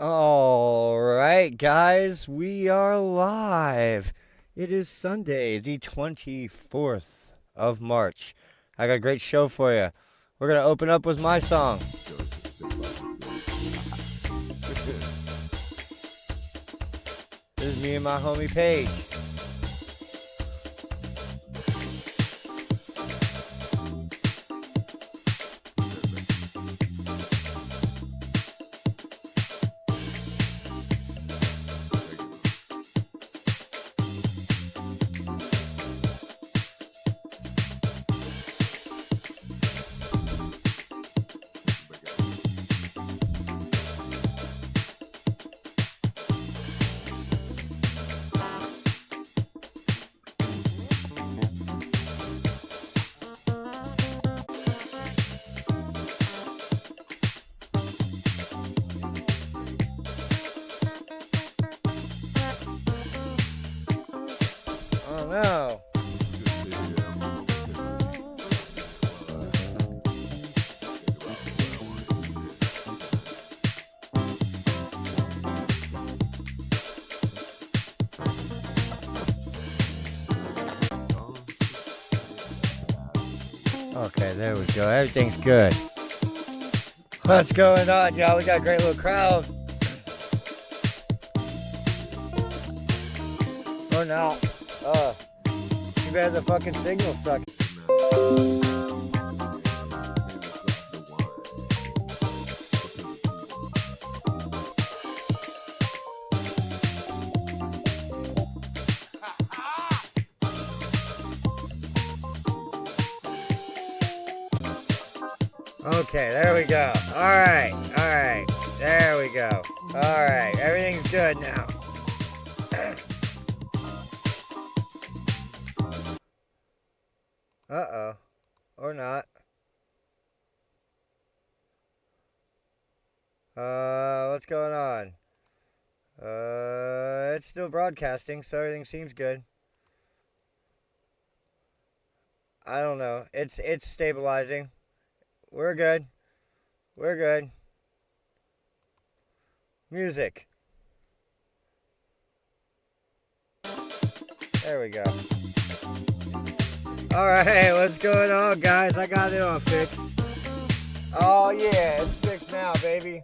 All right, guys, we are live. It is Sunday, the 24th of March. I got a great show for you. We're going to open up with my song. This is me and my homie Paige. Oh no. Okay, there we go. Everything's good. What's going on, y'all? We got a great little crowd. Or not. Too bad the fucking signal sucks. Okay, there we go. Alright, there we go. Alright, everything's good now. Uh-oh. Or not. What's going on? It's still broadcasting, so everything seems good. I don't know. It's stabilizing. We're good. We're good. Music. There we go. Alright, what's going on, guys? I got it all fixed. Oh, yeah, it's fixed now, baby.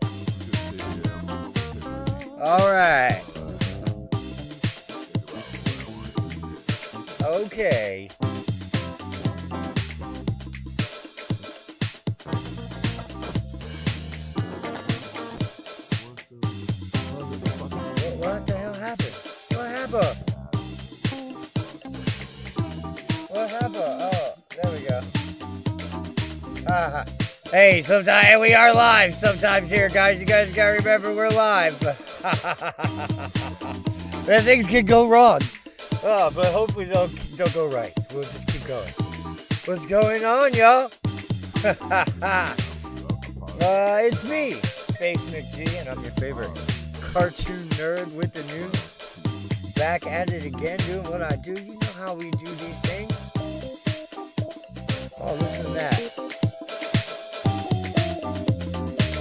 Alright. Okay. What the hell happened? What happened? What happened? Oh, there we go. Hey, sometimes we are live sometimes here, guys. You guys gotta remember we're live. Things can go wrong. Oh, but hopefully they'll go right. We'll just keep going. What's going on, y'all? It's me, SpaysE, and I'm your favorite cartoon nerd with the news. Back at it again, doing what I do. You know how we do these things. Oh, listen to that.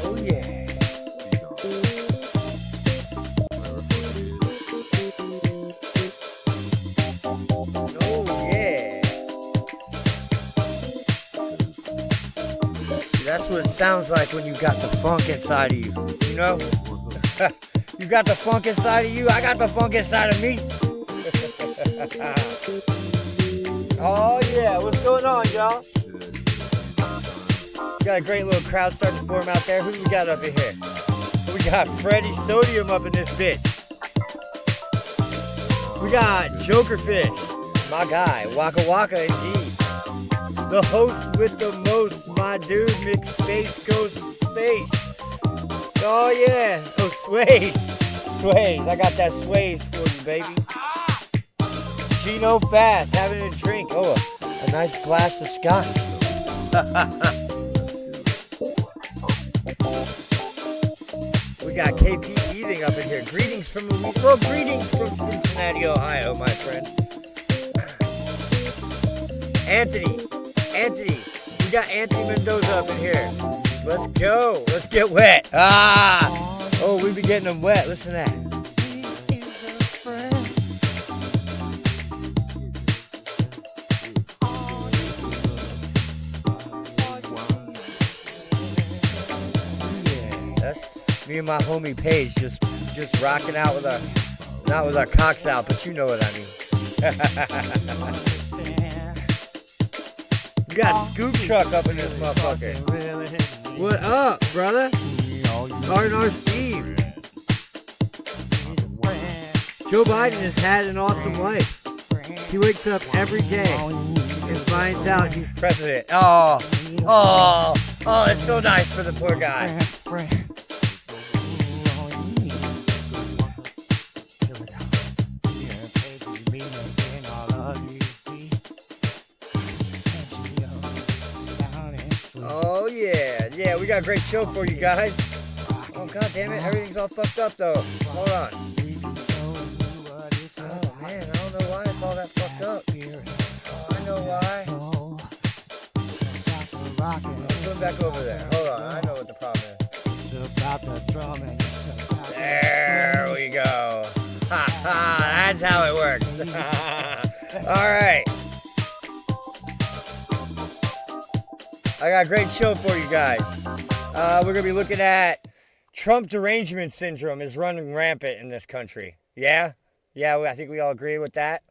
Oh, yeah. Oh, yeah. See, that's what it sounds like when you got the funk inside of you. You know? You got the funk inside of you, I got the funk inside of me. Oh yeah, what's going on, y'all? We got a great little crowd starting to form out there. Who we got up in here? We got Freddy Sodium up in this bitch. We got Jokerfish, my guy, Waka Waka indeed. The host with the most, my dude, McSpace goes space. Oh yeah, oh SpaysE. I got that SpaysE for you, baby. Gino Fast, having a drink. Oh, a nice glass of scotch. We got KP Eating up in here. Greetings from Cincinnati, Ohio, my friend. Anthony, we got Anthony Mendoza up in here. Let's go. Let's get wet. Oh, we be getting them wet. Listen to that. Yeah, that's me and my homie Paige just rocking out with our, not with our cocks out, but you know what I mean. You got Scoop Truck up in this motherfucker. What up, brother? R&R Steve. Joe Biden has had an awesome life. He wakes up every day and finds out he's president. Oh, it's so nice for the poor guy. Oh yeah, we got a great show for you guys. Oh god damn it, everything's all fucked up though. Hold on. Oh man, I don't know why it's all that fucked up. Oh, I know why. I'm going back over there. Hold on, I know what the problem is. There we go. Ha ha, that's how it works. Alright. I got a great show for you guys. We're going to be looking at Trump derangement syndrome is running rampant in this country. Yeah? Yeah, I think we all agree with that.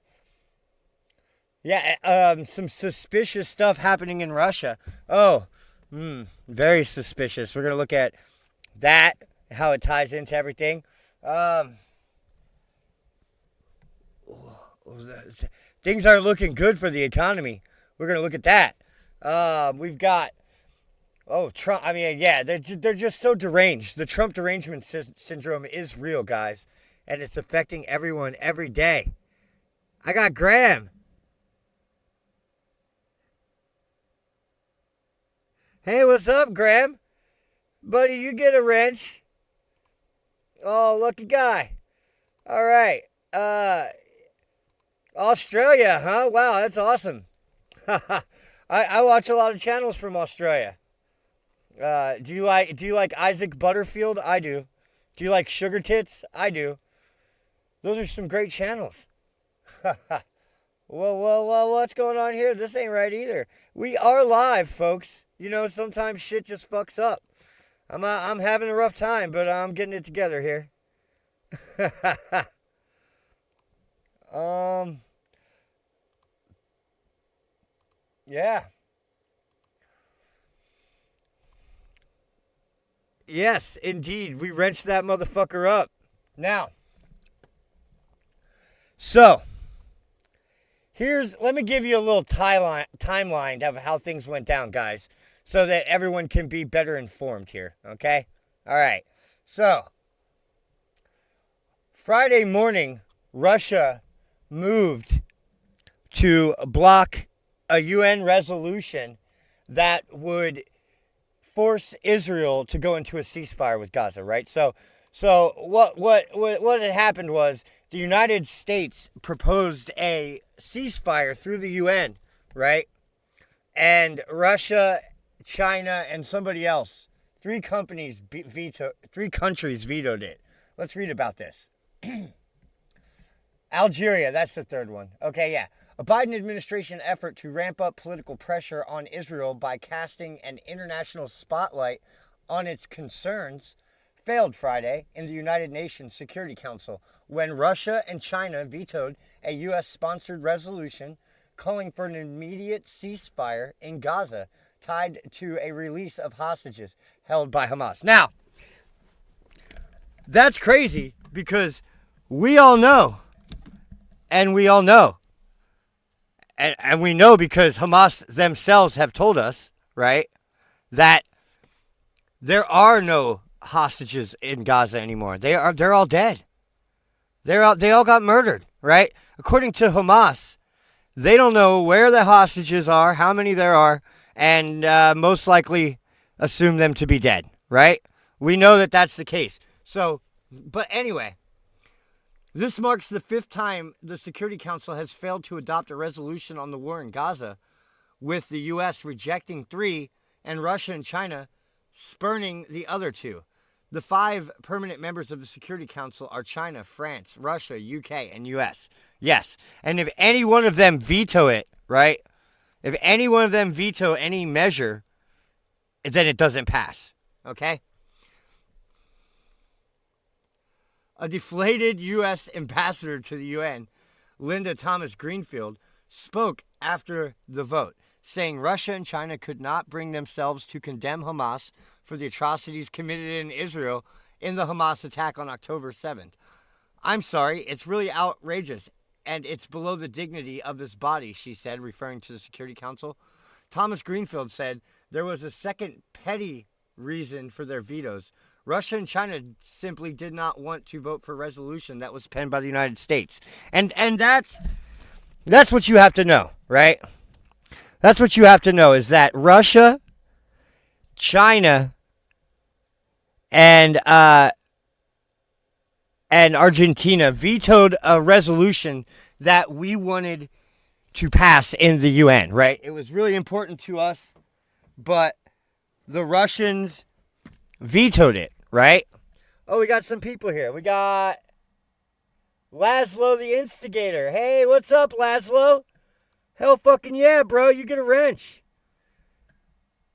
Yeah, some suspicious stuff happening in Russia. Oh, very suspicious. We're going to look at that, how it ties into everything. Things aren't looking good for the economy. We're going to look at that. We've got, Trump. I mean, yeah, they're just so deranged. The Trump derangement syndrome is real, guys, and it's affecting everyone every day. I got Graham. Hey, what's up, Graham? Buddy, you get a wrench. Oh, lucky guy. All right. Australia, huh? Wow, that's awesome. I watch a lot of channels from Australia. Do you like Isaac Butterfield? I do. Do you like Sugar Tits? I do. Those are some great channels. Well, what's going on here? This ain't right either. We are live, folks. You know, sometimes shit just fucks up. I'm having a rough time, but I'm getting it together here. Yeah. Yes, indeed. We wrenched that motherfucker up. Now, so, let me give you a little timeline of how things went down, guys, so that everyone can be better informed here, okay? All right. So, Friday morning, Russia moved to block a UN resolution that would force Israel to go into a ceasefire with Gaza, right? So what had happened was the United States proposed a ceasefire through the UN, right? And Russia, China, and somebody else, three countries vetoed it. Let's read about this. Algeria, that's the third one. Okay, yeah. A Biden administration effort to ramp up political pressure on Israel by casting an international spotlight on its concerns failed Friday in the United Nations Security Council when Russia and China vetoed a U.S.-sponsored resolution calling for an immediate ceasefire in Gaza tied to a release of hostages held by Hamas. Now, that's crazy because we all know, and we know because Hamas themselves have told us, right, that there are no hostages in Gaza anymore. They're all dead. They all got murdered, right? According to Hamas, they don't know where the hostages are, how many there are, and most likely assume them to be dead, right? We know that that's the case. So, but anyway, this marks the fifth time the Security Council has failed to adopt a resolution on the war in Gaza, with the U.S. rejecting 3 and Russia and China spurning the other 2. The 5 permanent members of the Security Council are China, France, Russia, UK, and US. Yes. And if any one of them veto it, right? If any one of them veto any measure, then it doesn't pass. Okay? A deflated U.S. ambassador to the UN, Linda Thomas Greenfield, spoke after the vote, saying Russia and China could not bring themselves to condemn Hamas for the atrocities committed in Israel in the Hamas attack on October 7th. I'm sorry, it's really outrageous, and it's below the dignity of this body, she said, referring to the Security Council. Thomas Greenfield said there was a second petty reason for their vetoes. Russia and China simply did not want to vote for a resolution that was penned by the United States. And that's what you have to know, right? That's what you have to know, is that Russia, China, and Argentina vetoed a resolution that we wanted to pass in the UN, right? It was really important to us, but the Russians vetoed it, right? Oh, we got some people here. We got Laszlo the Instigator. Hey, what's up, Laszlo? Hell fucking yeah, bro. You get a wrench.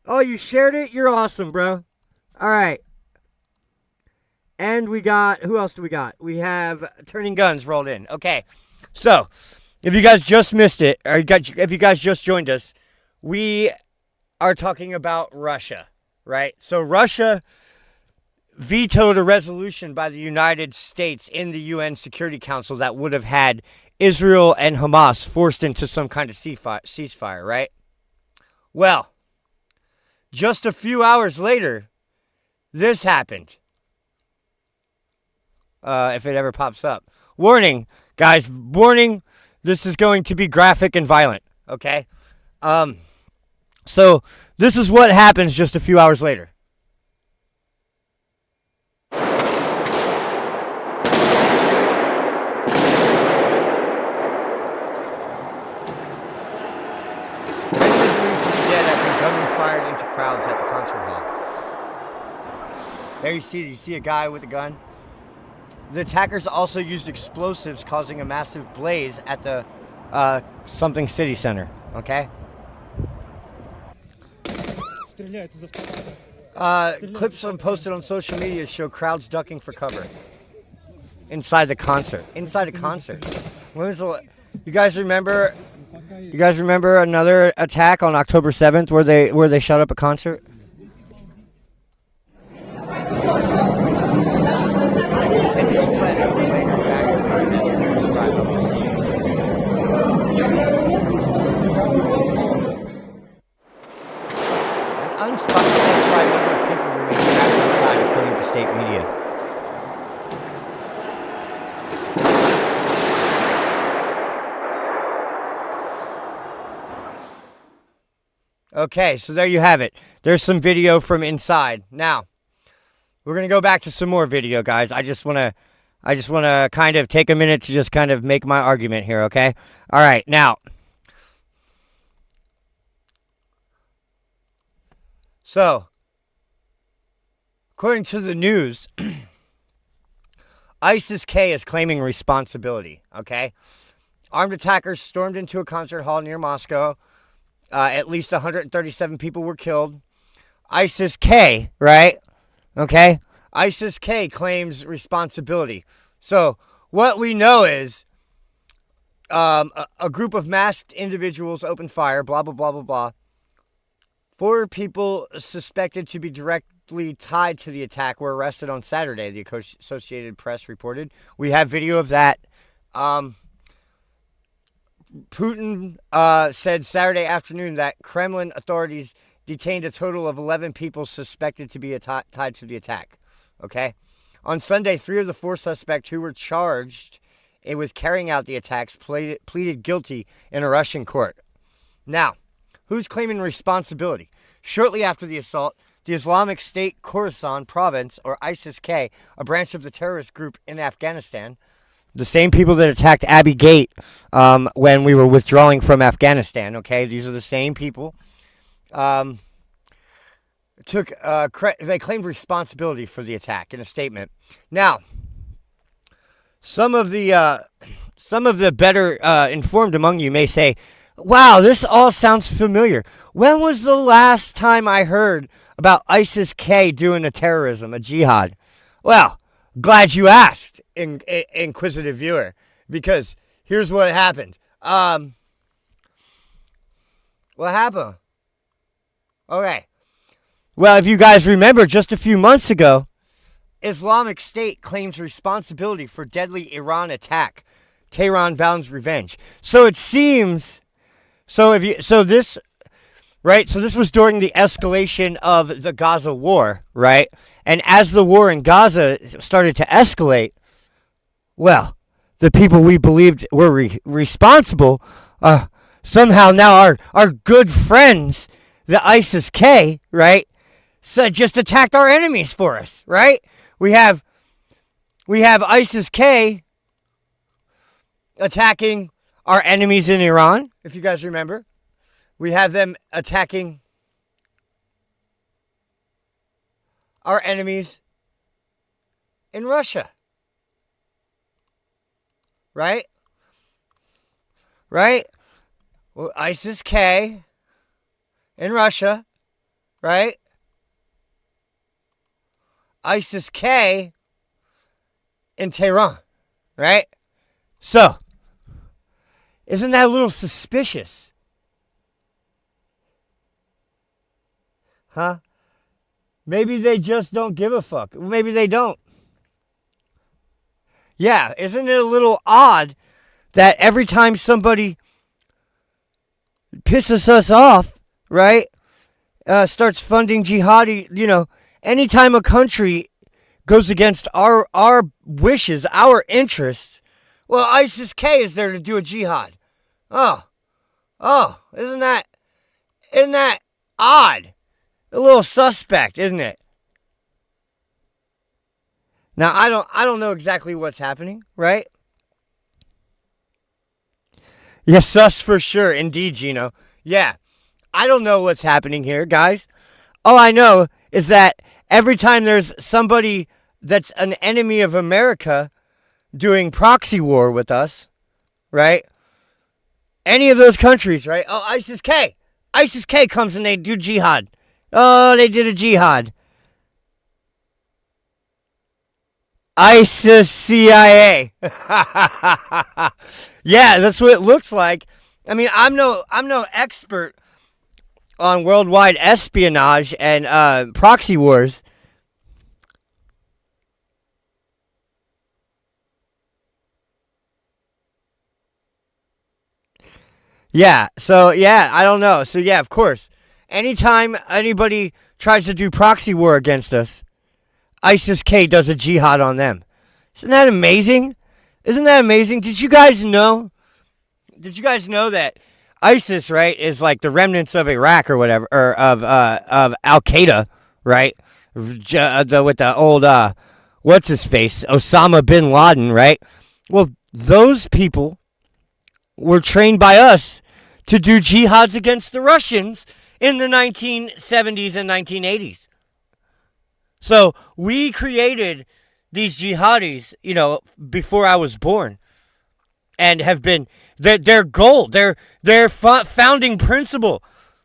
Oh, you shared it? You're awesome, bro. All right. And we got, who else do we got? We have Turning Guns rolled in. Okay. So, if you guys just missed it, or if you guys just joined us, we are talking about Russia, right? So, Russia vetoed a resolution by the United States in the UN Security Council that would have had Israel and Hamas forced into some kind of ceasefire, right? Well, just a few hours later, this happened. If it ever pops up. Warning, guys, warning, this is going to be graphic and violent, okay? So, this is what happens just a few hours later. Fired into crowds at the concert hall. There you see a guy with a gun. The attackers also used explosives, causing a massive blaze at the something city center. Okay. Clips posted on social media show crowds ducking for cover inside the concert. Inside a concert. When was the? You guys remember? You guys remember another attack on October 7th where they shut up a concert? An unspecified number of people remain trapped inside, according to state media. Okay, so there you have it. There's some video from inside. Now, we're going to go back to some more video, guys. I just want to kind of take a minute to just kind of make my argument here, okay? All right, now. So, according to the news, ISIS-K is claiming responsibility, okay? Armed attackers stormed into a concert hall near Moscow. At least 137 people were killed. ISIS-K, right? Okay? ISIS-K claims responsibility. So, what we know is a group of masked individuals opened fire, blah, blah, blah, blah, blah. 4 people suspected to be directly tied to the attack were arrested on Saturday, the Associated Press reported. We have video of that. Putin said Saturday afternoon that Kremlin authorities detained a total of 11 people suspected to be tied to the attack. Okay? On Sunday, 3 of the 4 suspects who were charged with carrying out the attacks pleaded guilty in a Russian court. Now, who's claiming responsibility? Shortly after the assault, the Islamic State Khorasan province, or ISIS-K, a branch of the terrorist group in Afghanistan, the same people that attacked Abbey Gate when we were withdrawing from Afghanistan, okay? These are the same people. they claimed responsibility for the attack in a statement. Now, some of the better informed among you may say, "Wow, this all sounds familiar. When was the last time I heard about ISIS-K doing a terrorism, a jihad?" Well, glad you asked, inquisitive viewer, because here's what happened. What happened? Okay. Well, if you guys remember, just a few months ago, Islamic State claims responsibility for deadly Iran attack. Tehran vows revenge. So it seems. So this was during the escalation of the Gaza war, right? And as the war in Gaza started to escalate, well, the people we believed were responsible somehow now our good friends, the ISIS-K, right? So just attacked our enemies for us, right? We have ISIS-K attacking our enemies in Iran, if you guys remember. We have them attacking our enemies in Russia. Right? Right? Well, ISIS-K in Russia, right? ISIS-K in Tehran, right? So, isn't that a little suspicious? Huh? Maybe they just don't give a fuck. Maybe they don't. Yeah, isn't it a little odd that every time somebody pisses us off, right, starts funding jihadi, anytime a country goes against our wishes, our interests, well, ISIS-K is there to do a jihad. Oh, isn't that odd? A little suspect, isn't it? Now, I don't know exactly what's happening, right? Yes, sus for sure. Indeed, Gino. Yeah, I don't know what's happening here, guys. All I know is that every time there's somebody that's an enemy of America doing proxy war with us, right? Any of those countries, right? Oh, ISIS-K. ISIS-K comes and they do jihad. Oh, they did a jihad. ISIS CIA. Yeah, that's what it looks like. I mean, I'm no expert on worldwide espionage and proxy wars. Yeah, so yeah, I don't know. So yeah, of course, anytime anybody tries to do proxy war against us, ISIS-K does a jihad on them. Isn't that amazing? Isn't that amazing? Did you guys know that ISIS, right, is like the remnants of Iraq or whatever, or of Al-Qaeda, right? With the old, what's his face? Osama bin Laden, right? Well, those people were trained by us to do jihads against the Russians in the 1970s and 1980s. So we created these jihadis, before I was born, and have been their goal, their founding principle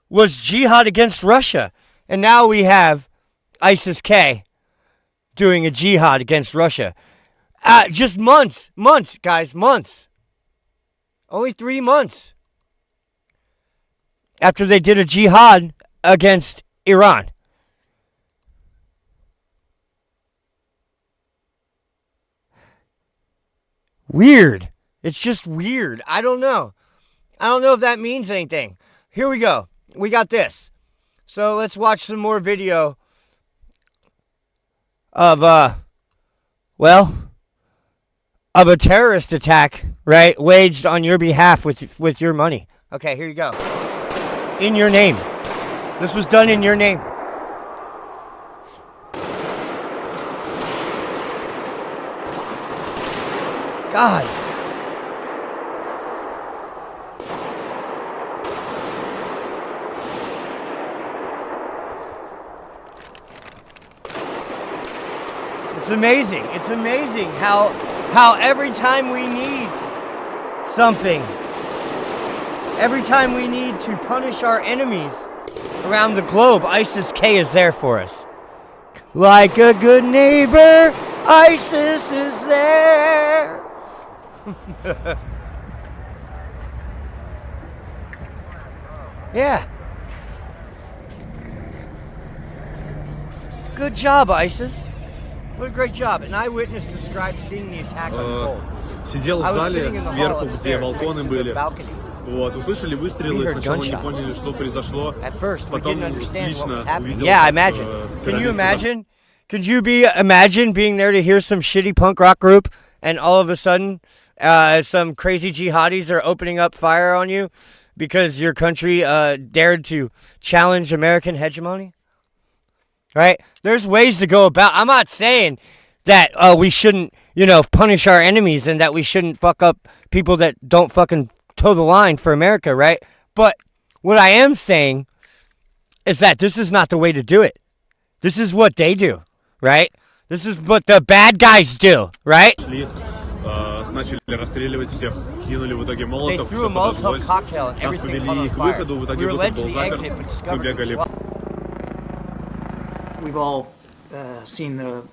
was jihad against Russia, and now we have ISIS-K doing a jihad against Russia. Just months, guys, months. Only 3 months after they did a jihad against Iran. Weird. It's just weird. I don't know. I don't know if that means anything. Here we go. We got this. So let's watch some more video of a terrorist attack, right, waged on your behalf with your money. Okay, here you go. In your name. This was done in your name. God. It's amazing. It's amazing how every time we need something, every time we need to punish our enemies around the globe, ISIS-K is there for us. Like a good neighbor, ISIS is there. Yeah. Good job, ISIS. What a great job. An eyewitness described seeing the attack unfold. Сидел в зале сверху, где балконы были. Вот, услышали выстрелы, сначала не поняли, что произошло. Потом лично увидел. Yeah, I imagine. Can you imagine? Could you imagine being there to hear some shitty punk rock group and all of a sudden some crazy jihadis are opening up fire on you because your country dared to challenge American hegemony? Right? There's ways to go about. I'm not saying that we shouldn't, punish our enemies and that we shouldn't fuck up people that don't fucking toe the line for America, right? But what I am saying is that this is not the way to do it. This is what they do, right? This is what the bad guys do, right? Начали расстреливать всех, кинули в итоге молотов, They threw a Molotov cocktail and everything caught on fire. We were led to the exit, but discovered. We've all seen the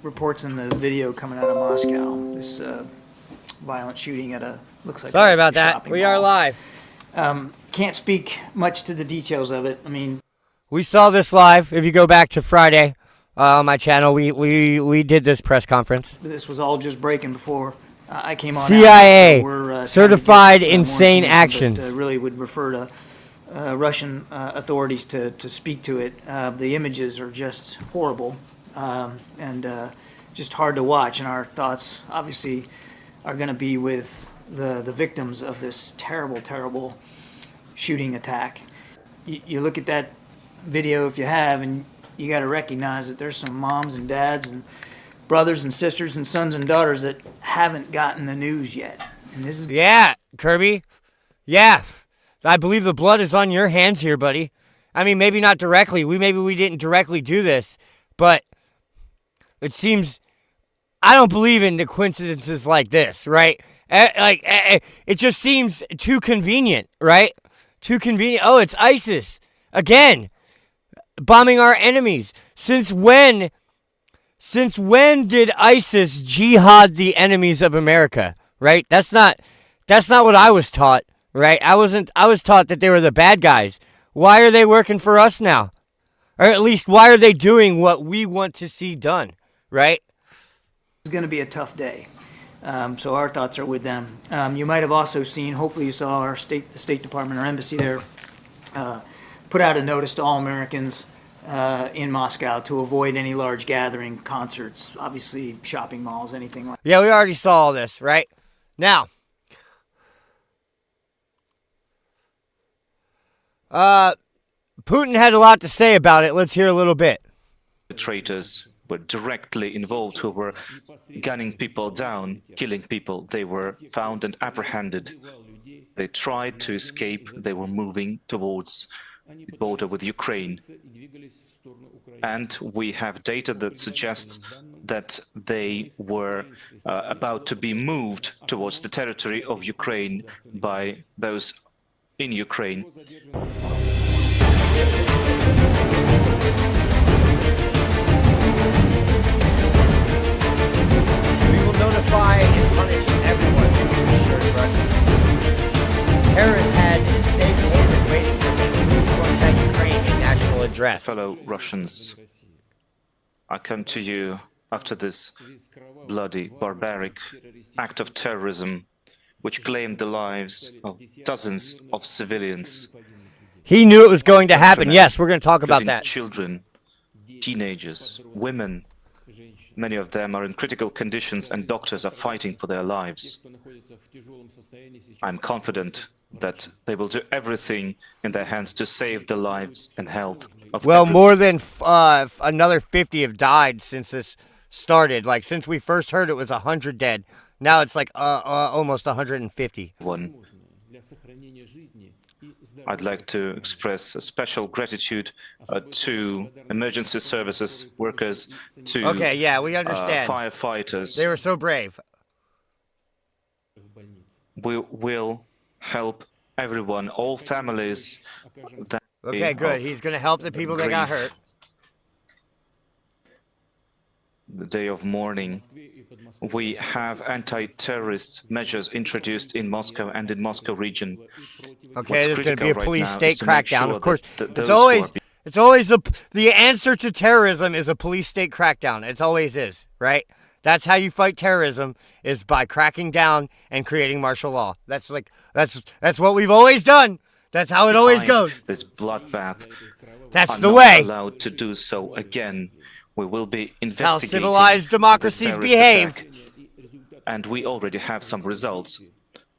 reports in the video coming out of Moscow. This violent shooting at looks like. Sorry about that. We are live. Can't speak much to the details of it. I mean, we saw this live. If you go back to Friday on my channel, we did this press conference. This was all just breaking before I came on. CIA we're, certified insane actions. Really would refer to Russian authorities to speak to it. The images are just horrible and just hard to watch. And our thoughts, obviously, are going to be with the victims of this terrible, terrible shooting attack. You look at that video if you have, and you got to recognize that there's some moms and dads and brothers and sisters and sons and daughters that haven't gotten the news yet. And this is Kirby. Yeah. I believe the blood is on your hands here, buddy. I mean, maybe not directly. Maybe we didn't directly do this, but it seems I don't believe in the coincidences like this, right? It just seems too convenient, right? Too convenient. Oh, it's ISIS again, bombing our enemies. Since when did ISIS jihad the enemies of America? Right? That's not what I was taught. Right? I was taught that they were the bad guys. Why are they working for us now? Or at least, why are they doing what we want to see done? Right? It's going to be a tough day. So our thoughts are with them. You might have also seen, hopefully you saw the State Department, our embassy there, put out a notice to all Americans in Moscow to avoid any large gathering, concerts, obviously shopping malls, anything like that. Yeah, we already saw all this, right? Now, Putin had a lot to say about it. Let's hear a little bit. The traitors were directly involved, who were gunning people down, killing people. They were found and apprehended. They tried to escape. They were moving towards the border with Ukraine. And we have data that suggests that they were about to be moved towards the territory of Ukraine by those in Ukraine. We will notify and punish everyone who assured Russia. Terrorists had safe haven waiting for them to move towards that Ukraine national address. Fellow Russians, I come to you after this bloody, barbaric act of terrorism which claimed the lives of dozens of civilians. He knew it was going to happen. Yes, we're going to talk about that. Children, teenagers, women, many of them are in critical conditions and doctors are fighting for their lives. I'm confident that they will do everything in their hands to save the lives and health of everyone. More than another 50 have died since this started. Like, since we first heard it was 100 dead. Now it's like almost 150. I'd like to express a special gratitude to emergency services workers, to Okay, yeah, we understand. firefighters. They were so brave. We will help everyone, all families. That Okay, good. He's going to help the people that got hurt. The day of mourning. We have anti-terrorist measures introduced in Moscow and in Moscow region. Okay, there's going to be a police state right crackdown. Of course, it's always the answer to terrorism is a police state crackdown. It always is, right? That's how you fight terrorism, is by cracking down and creating martial law. That's what we've always done. That's how it always goes. This bloodbath. That's the way. Allowed to do so again. We will be investigating how civilized democracies behave. And we already have some results.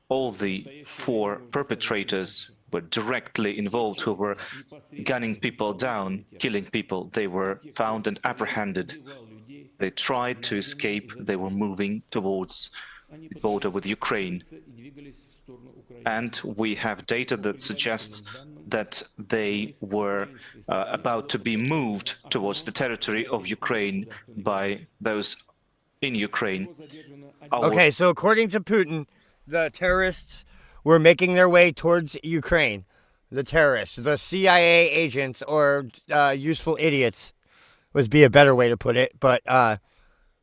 All the 4 perpetrators were directly involved, who were gunning people down, killing people. They were found and apprehended. They tried to escape. They were moving towards the border with Ukraine. And we have data that suggests that they were about to be moved towards the territory of Ukraine by those in Ukraine. Okay, so according to Putin, the terrorists were making their way towards Ukraine. The terrorists, the CIA agents, or useful idiots would be a better way to put it. But, well,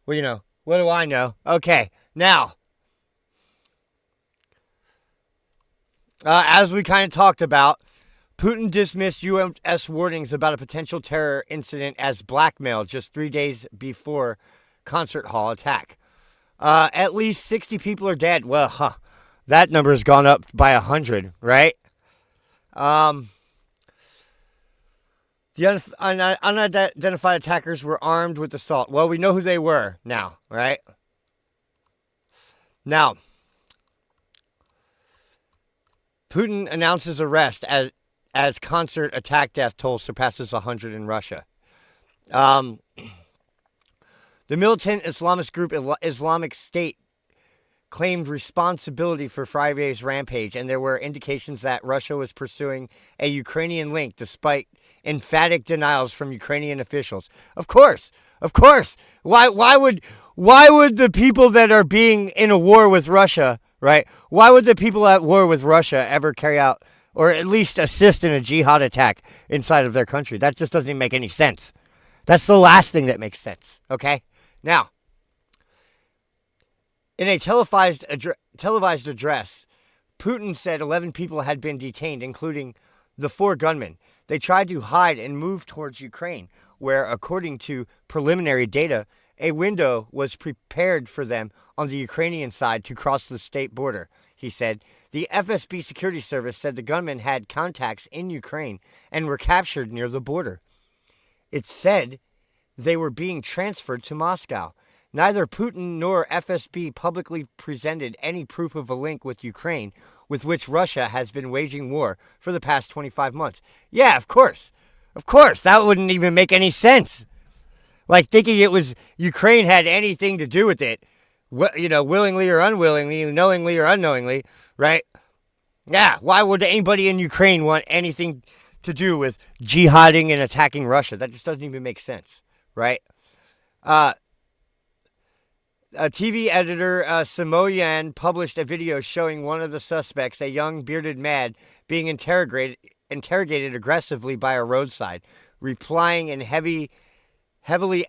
you know, what do I know? Okay, now, as we kind of talked about, Putin dismissed U.S. warnings about a potential terror incident as blackmail just 3 days before concert hall attack. At least 60 people are dead. Well, that number has gone up by 100, right? The unidentified attackers were armed with assault. Well, we know who they were now, right? Now, Putin announces arrest as concert attack death toll surpasses 100 in Russia. The militant Islamist group Islamic State claimed responsibility for Friday's rampage, and there were indications that Russia was pursuing a Ukrainian link despite emphatic denials from Ukrainian officials. Of course. Why would the people that are being in a war with Russia, right? Why would the people at war with Russia ever carry out or at least assist in a jihad attack inside of their country? That just doesn't make any sense. That's the last thing that makes sense, okay? Now, in a televised address, Putin said 11 people had been detained, including the 4 gunmen. They tried to hide and move towards Ukraine, where, according to preliminary data, a window was prepared for them on the Ukrainian side to cross the state border, he said. The FSB security service said the gunmen had contacts in Ukraine and were captured near the border. It said they were being transferred to Moscow. Neither Putin nor FSB publicly presented any proof of a link with Ukraine, with which Russia has been waging war for the past 25 months. Yeah, of course. That wouldn't even make any sense. Like thinking it was Ukraine had anything to do with it, willingly or unwillingly, knowingly or unknowingly, right? Yeah, why would anybody in Ukraine want anything to do with jihading and attacking Russia? That just doesn't even make sense, right? A TV editor, Samoyan, published a video showing one of the suspects, a young bearded man, being interrogated aggressively by a roadside, replying in heavily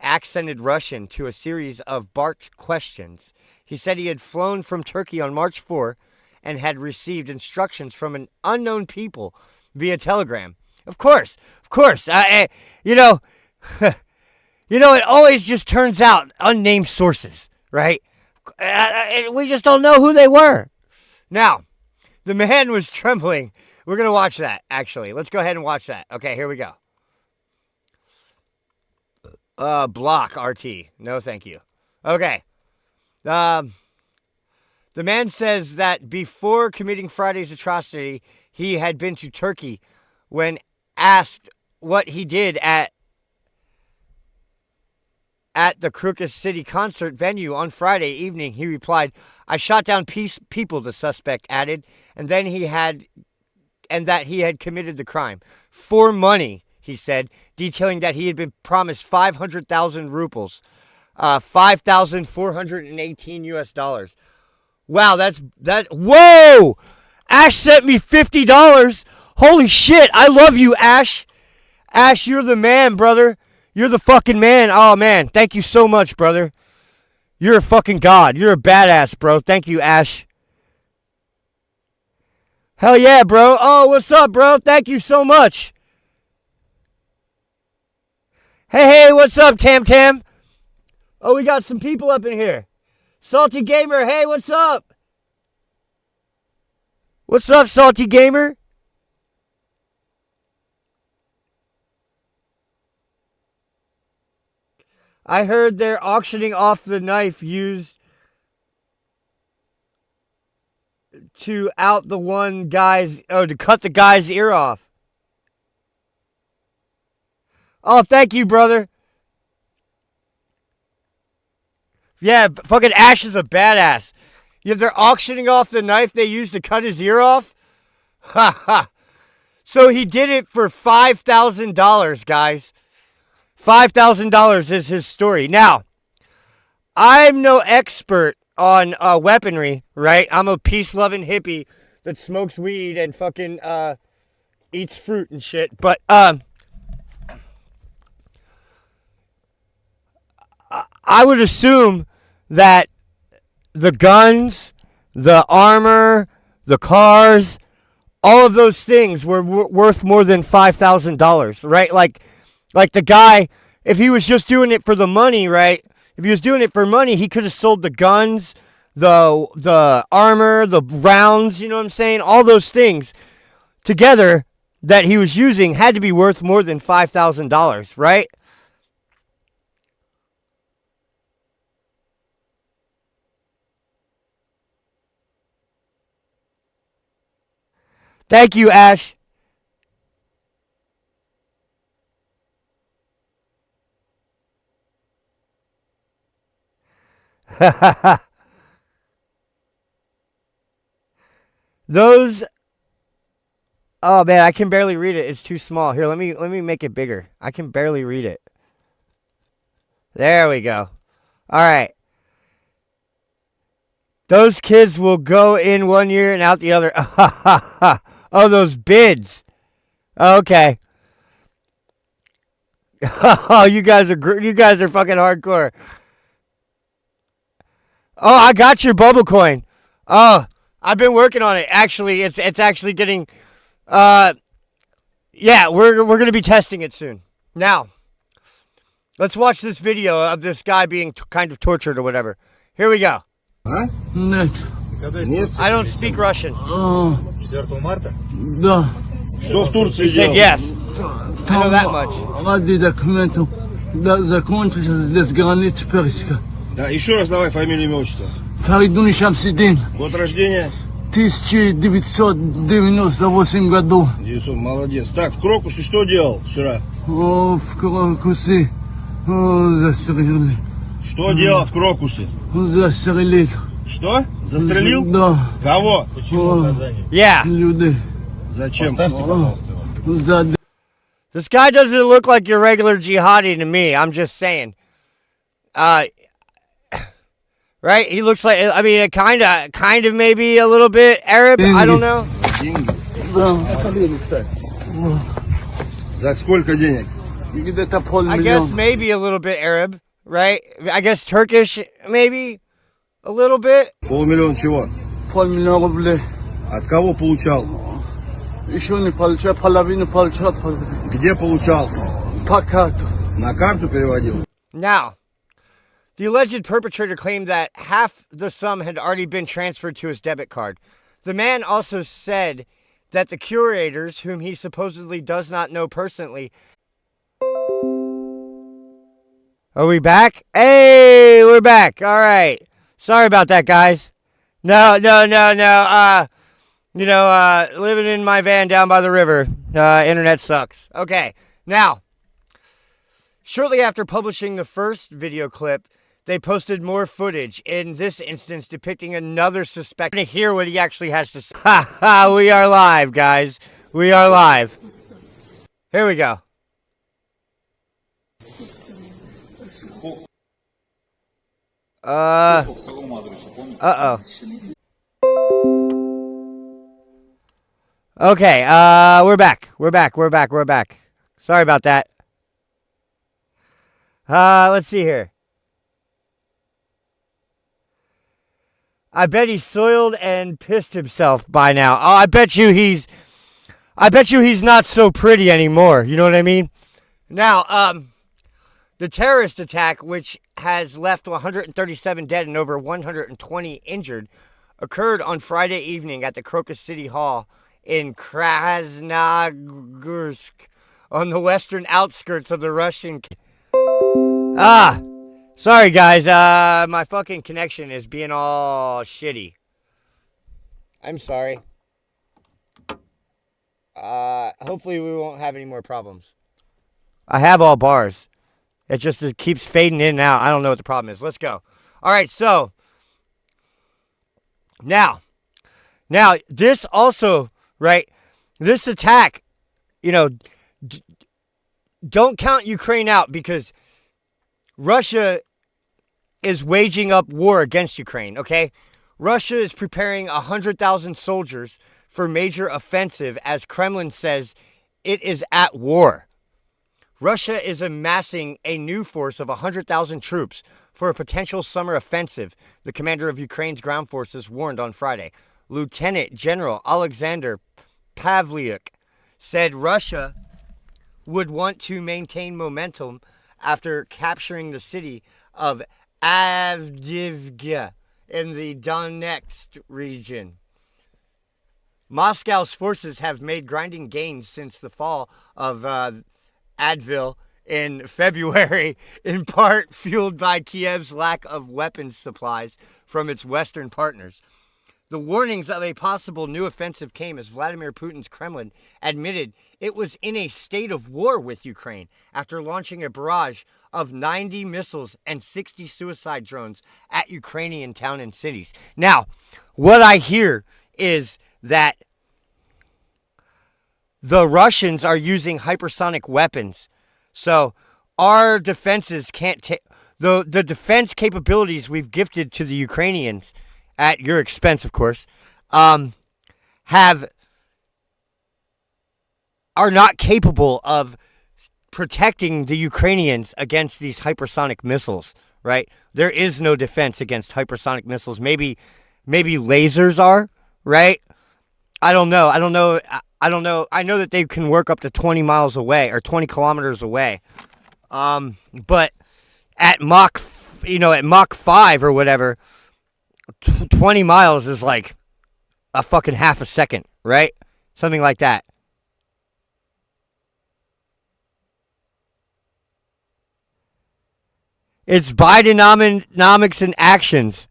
accented Russian to a series of barked questions. He said he had flown from Turkey on March 4 and had received instructions from an unknown people via telegram. Of course. It always just turns out unnamed sources, right? We just don't know who they were. Now, the man was trembling. We're going to watch that, actually. Let's go ahead and watch that. Okay, here we go. Block RT. No, thank you. Okay. The man says that before committing Friday's atrocity, he had been to Turkey. When asked what he did at the Crocus City concert venue on Friday evening, he replied, "I shot down people," the suspect added, and then he had and that he had committed the crime. For money, he said, detailing that he had been promised 500,000 rubles, 5,418 US dollars. Wow, whoa! Ash sent me $50. Holy shit, I love you, Ash. Ash, you're the man, brother. You're the fucking man. Oh, man, thank you so much, brother. You're a fucking god. You're a badass, bro. Thank you, Ash. Hell yeah, bro. Oh, what's up, bro? Thank you so much. Hey, what's up, Tam Tam? Oh, we got some people up in here. Salty Gamer, hey, what's up? What's up, Salty Gamer? I heard they're auctioning off the knife used to cut the guy's ear off. Oh, thank you, brother. Yeah, fucking Ash is a badass. Yeah, they're auctioning off the knife they used to cut his ear off? Ha ha. So he did it for $5,000, guys. $5,000 is his story. Now, I'm no expert on weaponry, right? I'm a peace-loving hippie that smokes weed and fucking eats fruit and shit. But I would assume that the guns, the armor, the cars, all of those things were worth more than $5,000, right? Like the guy, if he was just doing it for the money, right? If he was doing it for money, he could have sold the guns, the armor, the rounds, you know what I'm saying? All those things together that he was using had to be worth more than $5,000, right? Thank you, Ash. Those. Oh man, I can barely read it. It's too small. Here, let me make it bigger. I can barely read it. There we go. All right. Those kids will go in one year and out the other. Oh, those bids. Okay. Oh, you guys are fucking hardcore. Oh, I got your bubble coin. Oh, I've been working on it. Actually, it's actually getting. Yeah, we're gonna be testing it soon. Now, let's watch this video of this guy being kind of tortured or whatever. Here we go. А? Нет. I don't speak Russian. 4 марта? Да. Что в Турции He said делал? yes. I know that much. Ради документов закончился здесь граница Персика. Да, еще раз давай фамилию, имя, отчество. Фаридун Шамсидин. Год рождения? 1998 году. 900, молодец. Так, в Крокусе что делал вчера? В Крокусе застрелили. Что делал в Крокусе? Застрелил. Что? Застрелил? Да. Кого? Yeah. Люди. Зачем? This guy doesn't look like your regular jihadi to me. I'm just saying. Right? He looks like, I mean, kind of maybe a little bit Arab. I don't know. Деньги. За сколько денег? Где-то I полмиллиона. guess maybe a little bit Arab, right? I guess Turkish, maybe a little bit. Полмиллиона чего? Полмиллиона рублей. От кого получал? Еще не получал, половину получал. Где получал? По карту. На карту переводил? Now, the alleged perpetrator claimed that half the sum had already been transferred to his debit card. The man also said that the curators, whom he supposedly does not know personally. Are we back? Hey, we're back. All right. Sorry about that, guys. No. Living in my van down by the river. Internet sucks. Okay. Now, shortly after publishing the first video clip, they posted more footage, in this instance depicting another suspect. We're going to hear what he actually has to say. Ha ha, we are live, guys. We are live. Here we go. Uh-oh. Okay, we're back. We're back. Sorry about that. Let's see here. I bet he's soiled and pissed himself by now. Oh, I bet you he's not so pretty anymore. You know what I mean? Now, the terrorist attack, which has left 137 dead and over 120 injured, occurred on Friday evening at the Crocus City Hall in Krasnogorsk on the western outskirts of the Russian... Sorry, guys. My fucking connection is being all shitty. I'm sorry. Hopefully we won't have any more problems. I have all bars. It keeps fading in and out. I don't know what the problem is. Let's go. All right, so now this also, right? This attack, don't count Ukraine out because Russia is waging up war against Ukraine, okay? Russia is preparing 100,000 soldiers for major offensive as Kremlin says it is at war. Russia is amassing a new force of 100,000 troops for a potential summer offensive, the commander of Ukraine's ground forces warned on Friday. Lieutenant General Alexander Pavlyuk said Russia would want to maintain momentum after capturing the city of Avdiivka in the Donetsk region. Moscow's forces have made grinding gains since the fall of Advil in February, in part fueled by Kiev's lack of weapons supplies from its Western partners. The warnings of a possible new offensive came as Vladimir Putin's Kremlin admitted it was in a state of war with Ukraine after launching a barrage of 90 missiles and 60 suicide drones at Ukrainian towns and cities. Now, what I hear is that the Russians are using hypersonic weapons. So our defenses can't take... The defense capabilities we've gifted to the Ukrainians, at your expense, of course, are not capable of protecting the Ukrainians against these hypersonic missiles, right? There is no defense against hypersonic missiles. Maybe lasers are, right? I don't know. I know that they can work up to 20 miles away or 20 kilometers away. But at Mach 5 or whatever, 20 miles is like a fucking half a second, right? Something like that. It's Bidenomics in actions.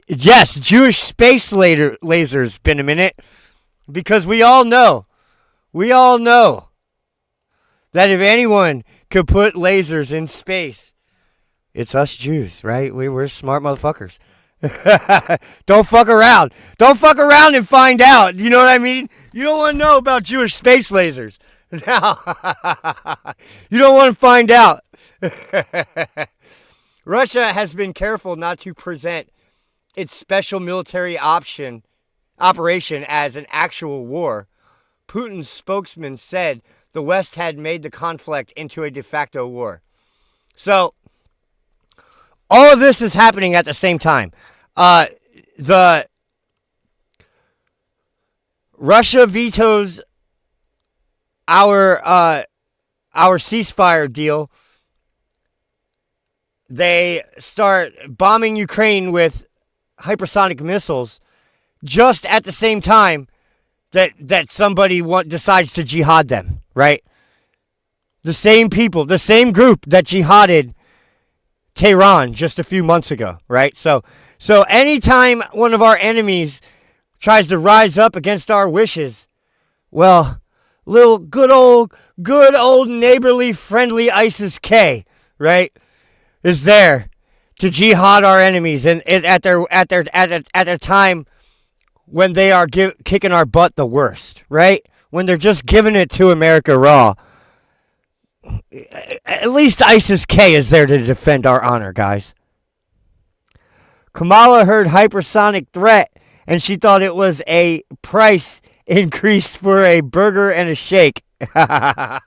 Yes, Jewish space lasers, been a minute. Because we all know that if anyone could put lasers in space, it's us Jews, right? We're smart motherfuckers. Don't fuck around. Don't fuck around and find out. You know what I mean? You don't want to know about Jewish space lasers. Now, you don't want to find out. Russia has been careful not to present its special military operation as an actual war. Putin's spokesman said the West had made the conflict into a de facto war. So, all of this is happening at the same time. The Russia vetoes our ceasefire deal. They start bombing Ukraine with hypersonic missiles just at the same time that somebody decides to jihad them, right? The same people, the same group that jihaded Tehran just a few months ago, right? So anytime one of our enemies tries to rise up against our wishes, well, little good old neighborly friendly ISIS K, right, is there to jihad our enemies and at their time when they are kicking our butt the worst, right? When they're just giving it to America raw. At least ISIS-K is there to defend our honor, guys. Kamala heard hypersonic threat, and she thought it was a price increase for a burger and a shake. Hypersonic,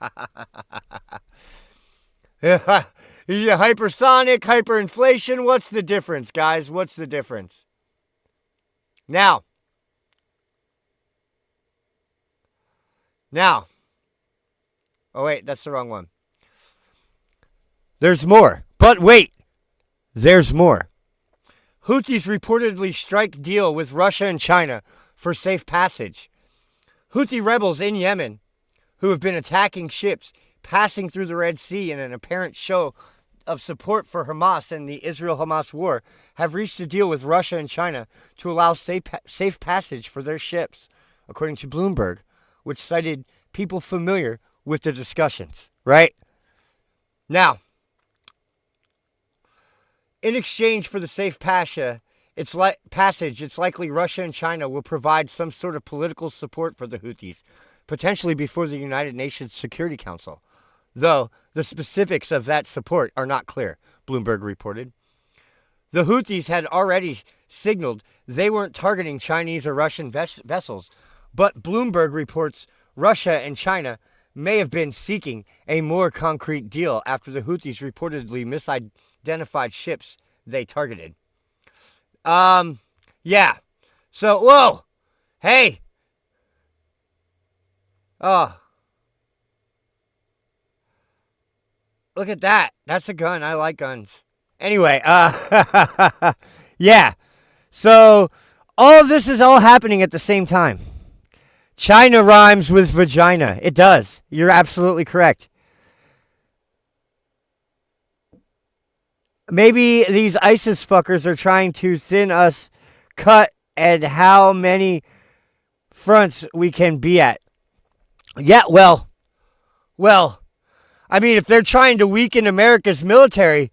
hyperinflation, what's the difference, guys? What's the difference? Now. Oh, wait, that's the wrong one. There's more. But wait, there's more. Houthis reportedly strike deal with Russia and China for safe passage. Houthi rebels in Yemen, who have been attacking ships passing through the Red Sea in an apparent show of support for Hamas and the Israel-Hamas war, have reached a deal with Russia and China to allow safe passage for their ships, according to Bloomberg, which cited people familiar with the discussions, right? Now, in exchange for the safe passage, it's likely Russia and China will provide some sort of political support for the Houthis, potentially before the United Nations Security Council. Though the specifics of that support are not clear, Bloomberg reported. The Houthis had already signaled they weren't targeting Chinese or Russian vessels, but Bloomberg reports Russia and China may have been seeking a more concrete deal after the Houthis reportedly misidentified ships they targeted. Yeah. So, whoa. Hey. Oh. Look at that. That's a gun. I like guns. Anyway, yeah. So, all of this is all happening at the same time. China rhymes with vagina. It does. You're absolutely correct. Maybe these ISIS fuckers are trying to thin us cut at how many fronts we can be at. Yeah, well, I mean, if they're trying to weaken America's military,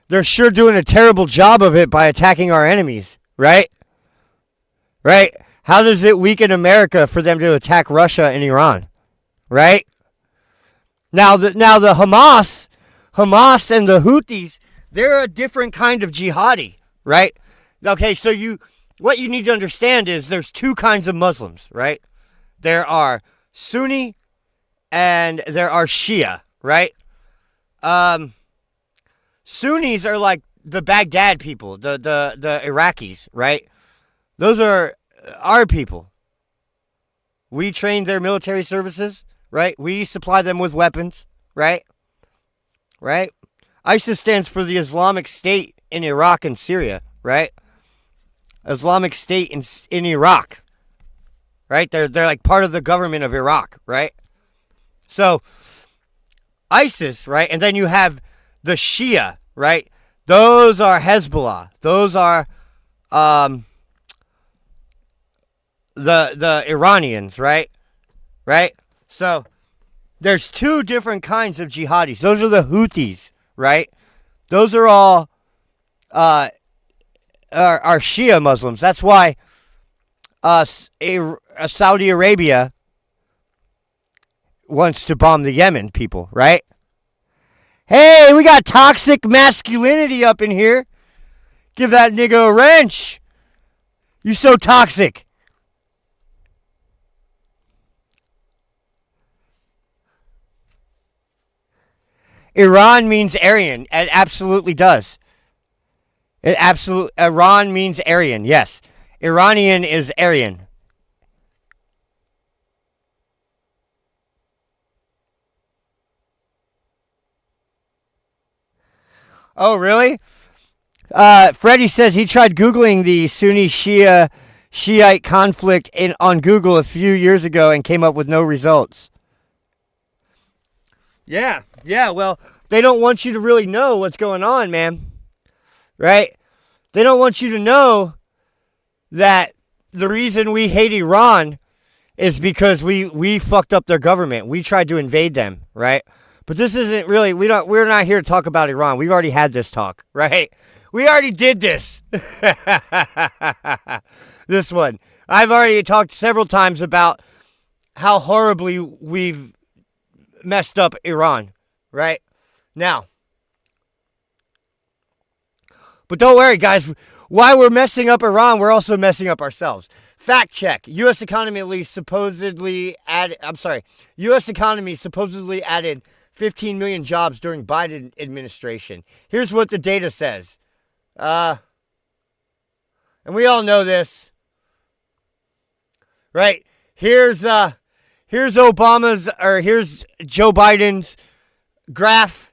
they're sure doing a terrible job of it by attacking our enemies, right? Right? How does it weaken America for them to attack Russia and Iran? Right? Now the Hamas and the Houthis, they're a different kind of jihadi, right? Okay, so what you need to understand is there's two kinds of Muslims, right? There are Sunni and there are Shia, right? Sunnis are like the Baghdad people, the Iraqis, right? Those are our people. We train their military services, right? We supply them with weapons, right? Right? ISIS stands for the Islamic State in Iraq and Syria, right? Islamic State in Iraq, right? They're like part of the government of Iraq, right? So, ISIS, right? And then you have the Shia, right? Those are Hezbollah. Those are the Iranians, right? Right? So, there's two different kinds of jihadis. Those are the Houthis, right? Those are all are Shia Muslims. That's why Saudi Arabia wants to bomb the Yemen people, right? Hey, we got toxic masculinity up in here. Give that nigga a wrench. You so toxic. Iran means Aryan. It absolutely does. Iran means Aryan, yes. Iranian is Aryan. Oh, really? Freddie says he tried Googling the Sunni-Shiite conflict on Google a few years ago and came up with no results. Yeah, well, they don't want you to really know what's going on, man. Right? They don't want you to know that the reason we hate Iran is because we fucked up their government. We tried to invade them, right? But this isn't really, we're not here to talk about Iran. We've already had this talk, right? We already did this. This one. I've already talked several times about how horribly we've messed up Iran, right? Now, but don't worry, guys. While we're messing up Iran, we're also messing up ourselves. Fact check. U.S. economy supposedly added 15 million jobs during Biden administration. Here's what the data says. And we all know this. Right? Here's Joe Biden's graph.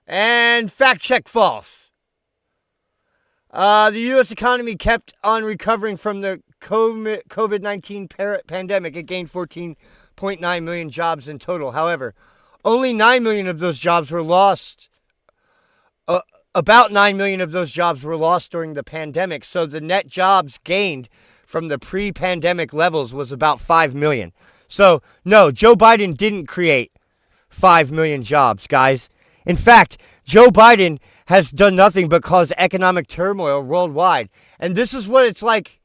And fact check false. The U.S. economy kept on recovering from the COVID-19 pandemic. It gained 14.9 million jobs in total. However, only 9 million of those jobs were lost. About 9 million of those jobs were lost during the pandemic. So the net jobs gained from the pre-pandemic levels was about 5 million. So, no, Joe Biden didn't create 5 million jobs, guys. In fact, Joe Biden has done nothing but cause economic turmoil worldwide. And this is what it's like,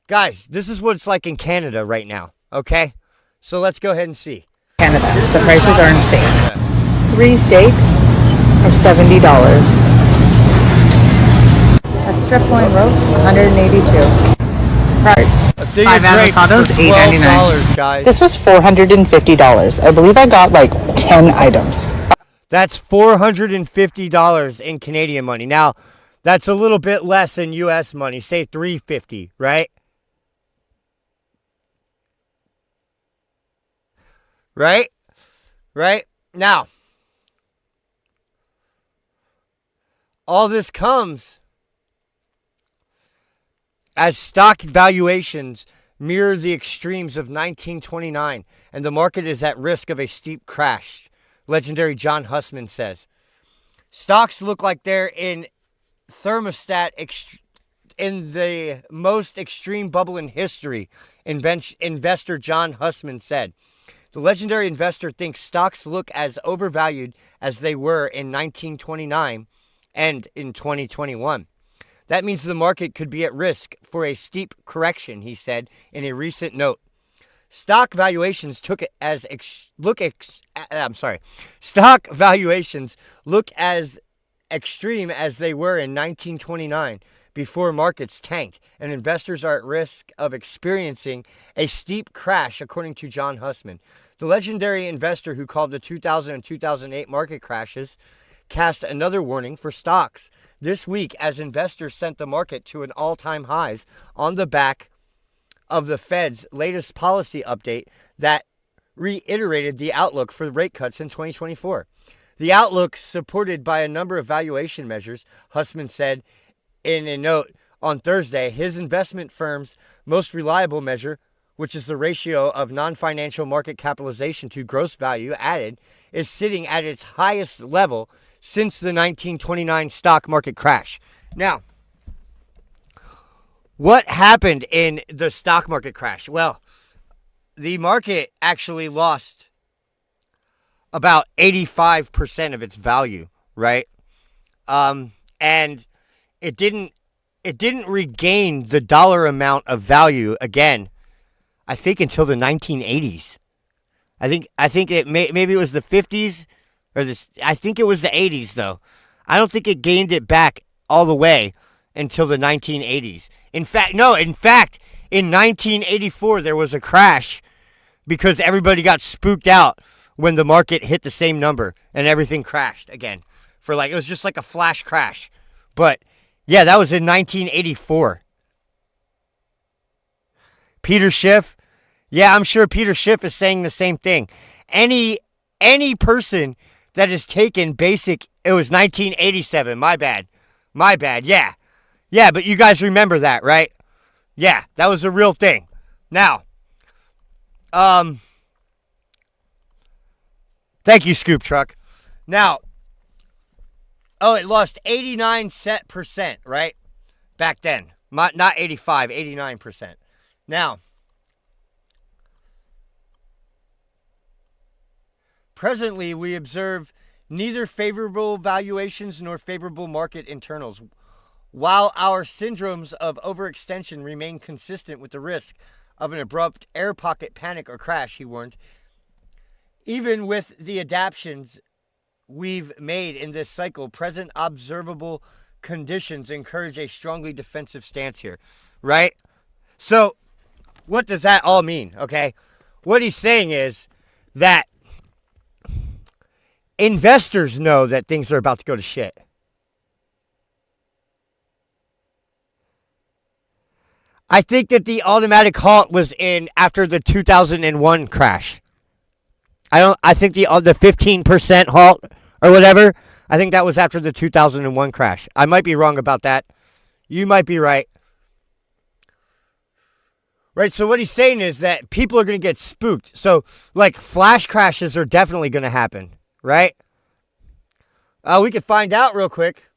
guys, this is what it's like in Canada right now, okay? So let's go ahead and see. Canada, the prices are insane. 3 steaks are $70. A strip loin roast, $182. Price. 5 avocados, $8.99. Guys. This was $450. I believe I got like 10 items. That's $450 in Canadian money. Now, that's a little bit less in U.S. money. Say $350, right? Right? Now, all this comes as stock valuations mirror the extremes of 1929, and the market is at risk of a steep crash. Legendary John Hussman says, stocks look like they're in thermostat in the most extreme bubble in history, investor John Hussman said. The legendary investor thinks stocks look as overvalued as they were in 1929 and in 2021. That means the market could be at risk for a steep correction, he said in a recent note. Stock valuations look as extreme as they were in 1929 before markets tanked, and investors are at risk of experiencing a steep crash, according to John Hussman. The legendary investor who called the 2000 and 2008 market crashes cast another warning for stocks this week as investors sent the market to an all-time highs on the back of the Fed's latest policy update that reiterated the outlook for rate cuts in 2024. The outlook, supported by a number of valuation measures, Hussman said in a note on Thursday. His investment firm's most reliable measure, which is the ratio of non-financial market capitalization to gross value added, is sitting at its highest level since the 1929 stock market crash. Now, what happened in the stock market crash? Well, the market actually lost about 85% of its value, right? And it didn't regain the dollar amount of value again, I think, until the 1980s. I think maybe it was the 50s or I think it was the 80s though. I don't think it gained it back all the way until the 1980s. In fact, in 1984 there was a crash because everybody got spooked out when the market hit the same number and everything crashed again. It was just like a flash crash. But yeah, that was in 1984. Peter Schiff. Yeah, I'm sure Peter Schiff is saying the same thing. Any person that has taken basic, it was 1987. My bad. Yeah. Yeah, but you guys remember that, right? Yeah, that was a real thing. Now, thank you, Scoop Truck. Now, it lost 89%, right? Back then. Not 85, 89%. Now, presently we observe neither favorable valuations nor favorable market internals. While our syndromes of overextension remain consistent with the risk of an abrupt air pocket panic or crash, he warned, even with the adaptations we've made in this cycle, present observable conditions encourage a strongly defensive stance here, right? So what does that all mean, okay? What he's saying is that investors know that things are about to go to shit. I think that the automatic halt was in after the 2001 crash. I think the 15% halt or whatever, I think that was after the 2001 crash. I might be wrong about that. You might be right. Right, so what he's saying is that people are going to get spooked. So, like, flash crashes are definitely going to happen, right? We could find out real quick.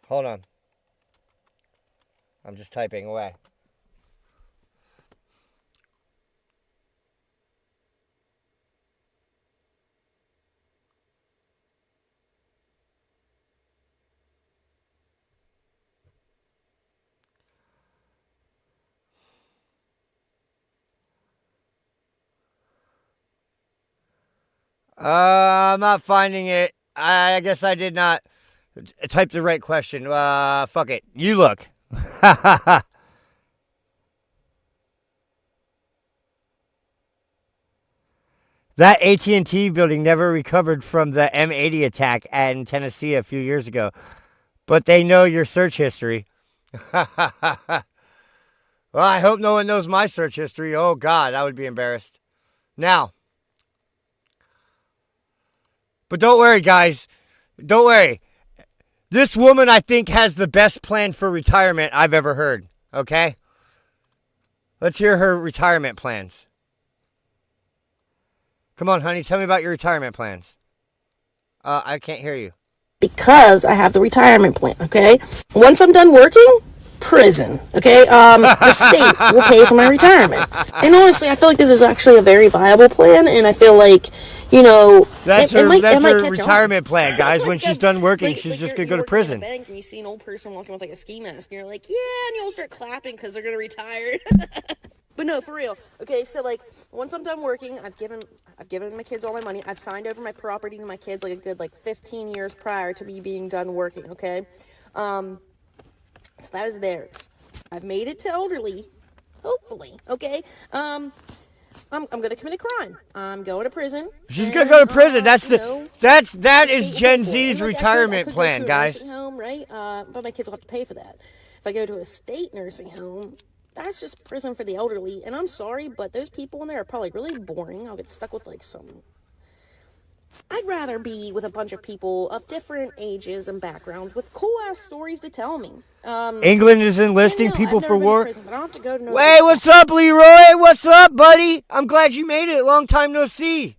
Hold on. I'm just typing away. I'm not finding it. I guess I did not type the right question. Fuck it. You look. That AT&T building never recovered from the M80 attack in Tennessee a few years ago. But they know your search history. Well, I hope no one knows my search history. Oh, God, I would be embarrassed. Now. But don't worry, guys. Don't worry. This woman, I think, has the best plan for retirement I've ever heard. Okay? Let's hear her retirement plans. Come on, honey. Tell me about your retirement plans. I can't hear you. Because I have the retirement plan, okay? Once I'm done working, prison, okay? The state will pay for my retirement. And honestly, I feel like this is actually a very viable plan, and I feel like, you know, that's her catch retirement on. plan, guys. When she's done working, she's just going to go to prison. Bank and you see an old person walking with like a ski mask, and you're like, yeah, and you'll start clapping because they're going to retire. But no, for real. Okay, so like, once I'm done working, I've given my kids all my money. I've signed over my property to my kids like a good 15 years prior to me being done working, okay? So that is theirs. I've made it to elderly, hopefully, okay? I'm gonna commit a crime. I'm going to prison. She's gonna go to prison. That is Gen Z's retirement plan, guys. Nursing home, right? But my kids will have to pay for that. If I go to a state nursing home, that's just prison for the elderly. And I'm sorry, but those people in there are probably really boring. I'll get stuck with some. I'd rather be with a bunch of people of different ages and backgrounds with cool-ass stories to tell me. England is enlisting people for war. Prison, but I don't have to go to no Hey, what's up, Leroy? What's up, buddy? I'm glad you made it. Long time no see.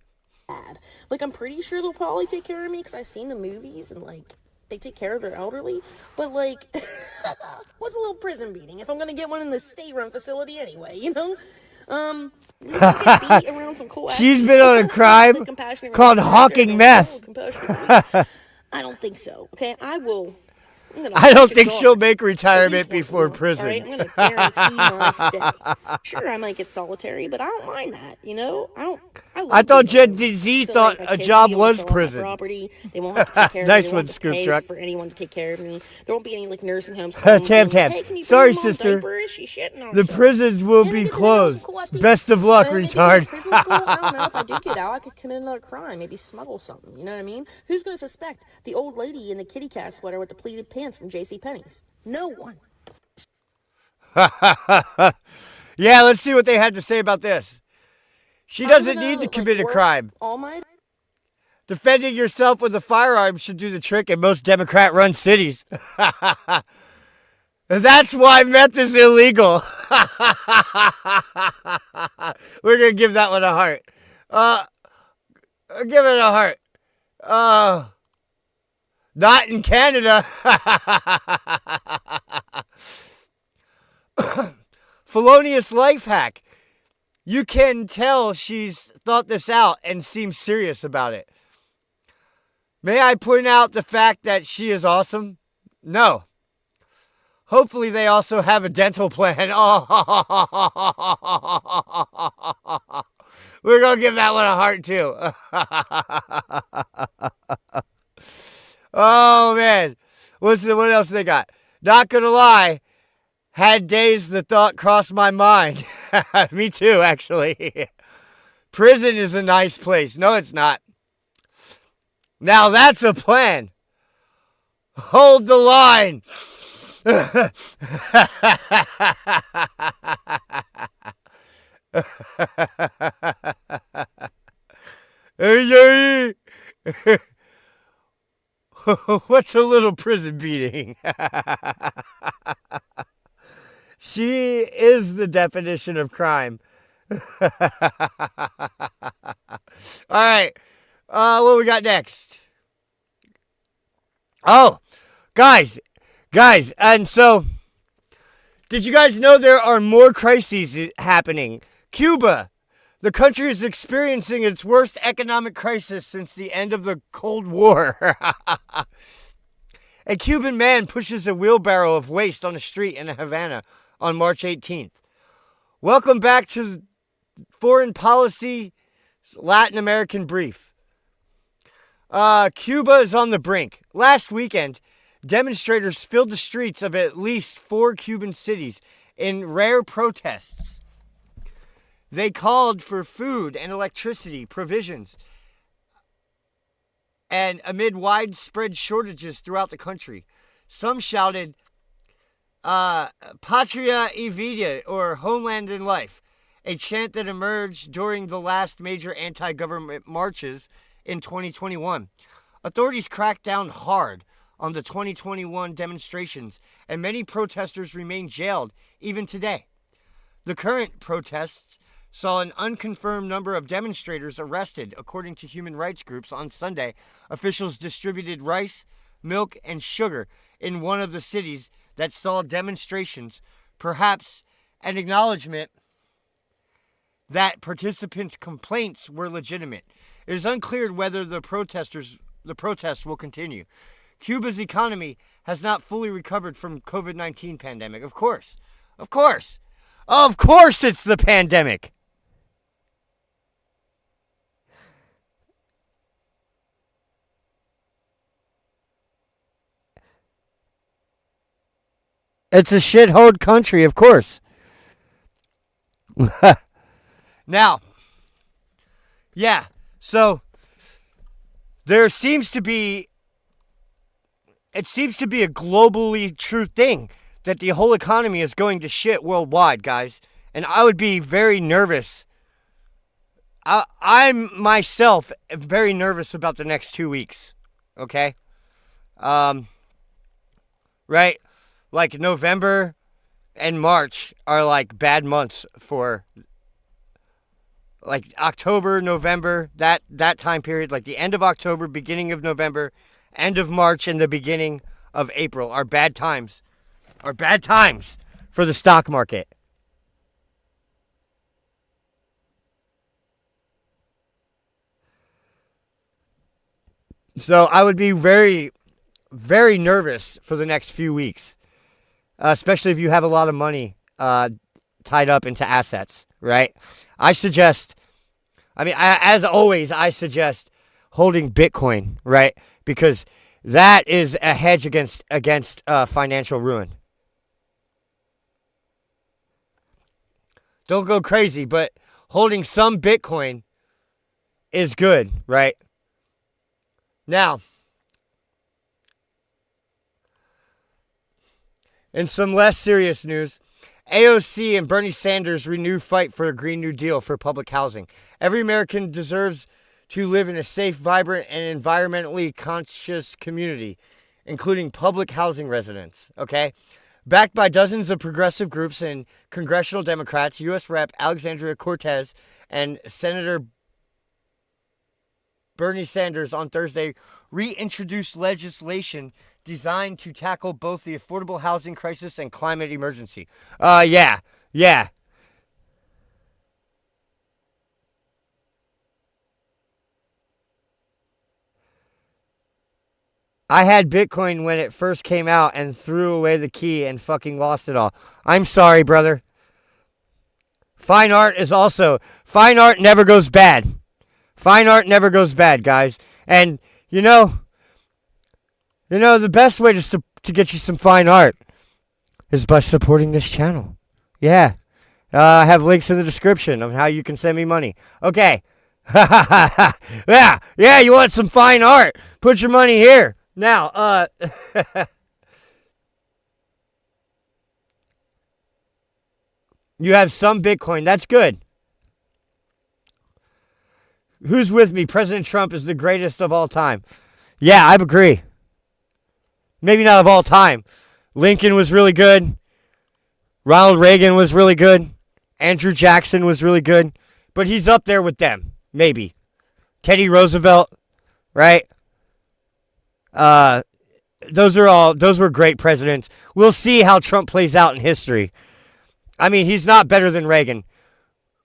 Like, I'm pretty sure they'll probably take care of me because I've seen the movies and, they take care of their elderly. But, what's a little prison beating if I'm going to get one in the state-run facility anyway, you know? Beat around some cool She's been on a crime called hawking meth. I don't think so. Okay, I don't think she'll make retirement before prison. Right? I'm gonna guarantee my stay. Sure, I might get solitary, but I don't mind that. You know, I thought Gen Z thought a job was prison. Property. They won't have to take care of me. Nice one, Scoop Truck. For anyone to take care of me. There won't be any nursing homes. Tam. Sorry, sister. The prisons will be closed. Best of luck, retard. Prison school, I don't know. If I do get out, I could commit another crime. Maybe smuggle something. You know what I mean? Who's going to suspect the old lady in the kitty cat sweater with the pleated pants from JCPenney's? No one. Yeah, let's see what they had to say about this. She doesn't need to commit a crime. Defending yourself with a firearm should do the trick in most Democrat-run cities. That's why meth is illegal. We're going to give that one a heart. Give it a heart. Not in Canada. Felonious life hack. You can tell she's thought this out and seems serious about it. May I point out the fact that she is awesome? No. Hopefully they also have a dental plan. Oh, we're going to give that one a heart too. Oh, man. What else they got? Not going to lie. Had days the thought crossed my mind. Me too, actually. Prison is a nice place. No, it's not. Now that's a plan. Hold the line. What's a little prison beating? She is the definition of crime. All right. What we got next? Oh, guys, and so, did you guys know there are more crises happening? Cuba, the country is experiencing its worst economic crisis since the end of the Cold War. A Cuban man pushes a wheelbarrow of waste on a street in Havana on March 18th. Welcome back to Foreign Policy Latin American Brief. Cuba is on the brink. Last weekend, demonstrators filled the streets of at least 4 Cuban cities in rare protests. They called for food and electricity provisions, and amid widespread shortages throughout the country. Some shouted, Patria y Vida, or Homeland and Life, a chant that emerged during the last major anti-government marches in 2021. Authorities cracked down hard on the 2021 demonstrations, and many protesters remain jailed even today. The current protests saw an unconfirmed number of demonstrators arrested, according to human rights groups. On Sunday, officials distributed rice, milk, and sugar in one of the cities that saw demonstrations, perhaps an acknowledgement that participants' complaints were legitimate. It is unclear whether the protests will continue. Cuba's economy has not fully recovered from COVID-19 pandemic. Of course it's the pandemic. It's a shithole country, of course. Now, yeah, so it seems to be a globally true thing that the whole economy is going to shit worldwide, guys. And I would be very nervous. I'm myself very nervous about the next 2 weeks. Okay? Right? Like November and March are like bad months for like October, November, that time period, like the end of October, beginning of November, end of March, and the beginning of April are bad times. Are bad times for the stock market. So I would be very, very nervous for the next few weeks. Especially if you have a lot of money tied up into assets, right? As always, I suggest holding Bitcoin, right? Because that is a hedge against financial ruin. Don't go crazy, but holding some Bitcoin is good, right? Now, in some less serious news, AOC and Bernie Sanders renew fight for a Green New Deal for public housing. Every American deserves to live in a safe, vibrant, and environmentally conscious community, including public housing residents, okay? Backed by dozens of progressive groups and congressional Democrats, U.S. Rep. Alexandria Cortez and Senator Bernie Sanders on Thursday reintroduced legislation designed to tackle both the affordable housing crisis and climate emergency. Yeah. I had Bitcoin when it first came out and threw away the key and fucking lost it all. I'm sorry, brother. Fine art never goes bad. Fine art never goes bad, guys. And, you know, the best way to get you some fine art is by supporting this channel. Yeah. I have links in the description of how you can send me money. Okay. Yeah, you want some fine art? Put your money here. Now, you have some Bitcoin. That's good. Who's with me? President Trump is the greatest of all time. Yeah, I agree. Maybe not of all time. Lincoln was really good. Ronald Reagan was really good. Andrew Jackson was really good. But he's up there with them. Maybe. Teddy Roosevelt, right? Those were great presidents. We'll see how Trump plays out in history. I mean, he's not better than Reagan.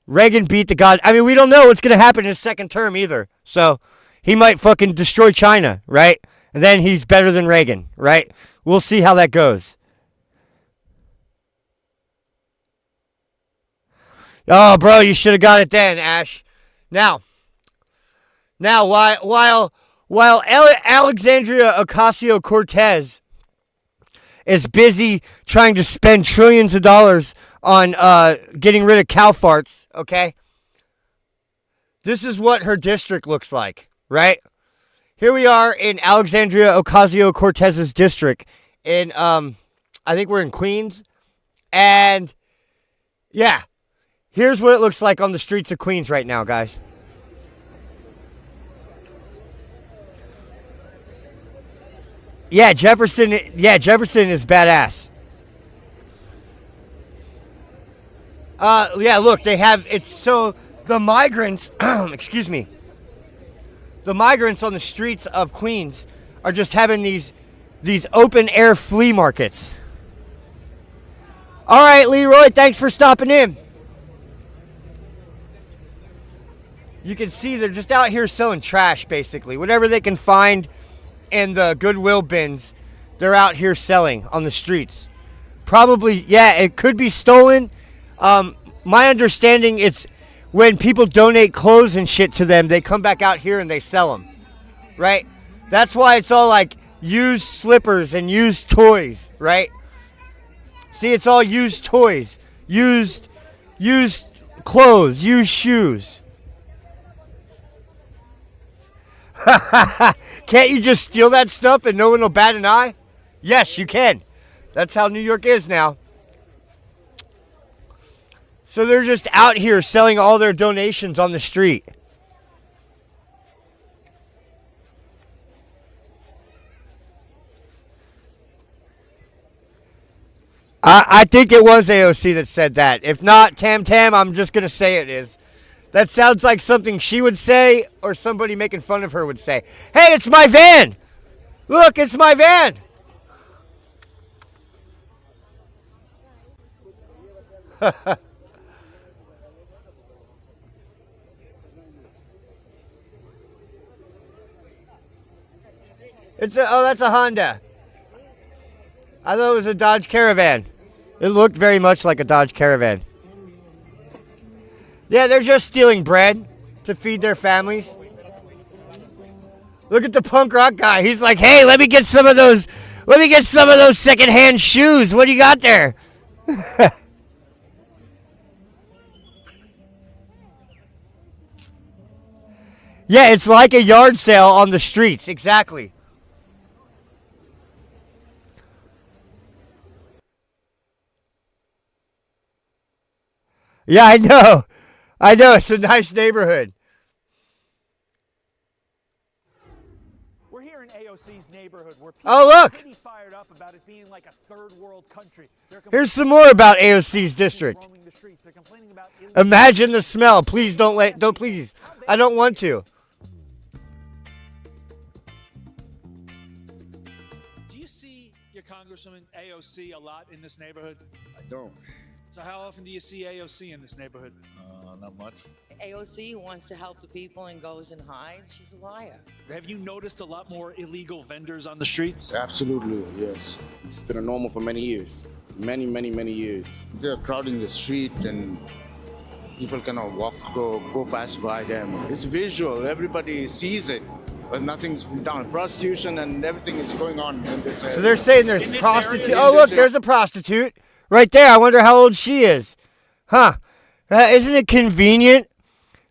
Reagan beat the god. I mean, we don't know what's going to happen in his second term either. So he might fucking destroy China, right? And then he's better than Reagan, right? We'll see how that goes. Oh, bro, you should have got it then, Ash. Now, while Alexandria Ocasio-Cortez is busy trying to spend trillions of dollars on getting rid of cow farts, okay? This is what her district looks like, right? Here we are in Alexandria Ocasio-Cortez's district in, I think we're in Queens. And, yeah, here's what it looks like on the streets of Queens right now, guys. Yeah, Jefferson is badass. Yeah, look, they have, it's so, the migrants, excuse me, the migrants on the streets of Queens are just having these open air flea markets. All right, Leroy, thanks for stopping in. You can see they're just out here selling trash, basically. Whatever they can find in the Goodwill bins, they're out here selling on the streets. Probably, yeah, it could be stolen. My understanding, it's when people donate clothes and shit to them, they come back out here and they sell them, right? That's why it's all like used slippers and used toys, right? See, it's all used toys, used clothes, used shoes. Can't you just steal that stuff and no one will bat an eye? Yes, you can. That's how New York is now. So they're just out here selling all their donations on the street. I think it was AOC that said that. If not, Tam, I'm just going to say it is. That sounds like something she would say or somebody making fun of her would say. Hey, it's my van. Look, it's my van. That's a Honda. I thought it was a Dodge Caravan. It looked very much like a Dodge Caravan. Yeah, they're just stealing bread to feed their families. Look at the punk rock guy. He's like, hey, let me get some of those secondhand shoes. What do you got there? Yeah, it's like a yard sale on the streets. Exactly. Yeah, I know. It's a nice neighborhood. We're here in AOC's neighborhood where people Oh, look! are pretty fired up about it being like a third world country. Here's some more about AOC's district. Roaming the streets. They're complaining about Imagine the smell. Please please. I don't want to. Do you see your Congresswoman AOC a lot in this neighborhood? I don't. So how often do you see AOC in this neighborhood? Not much. AOC wants to help the people and goes and hides. She's a liar. Have you noticed a lot more illegal vendors on the streets? Absolutely, yes. It's been a normal for many years. Many years. They're crowding the street and people cannot go past by them. It's visual. Everybody sees it. But nothing's been done. Prostitution and everything is going on in this area. So they're saying there's prostitute. Oh, look, there's a prostitute right there. I wonder how old she is. Huh. Isn't it convenient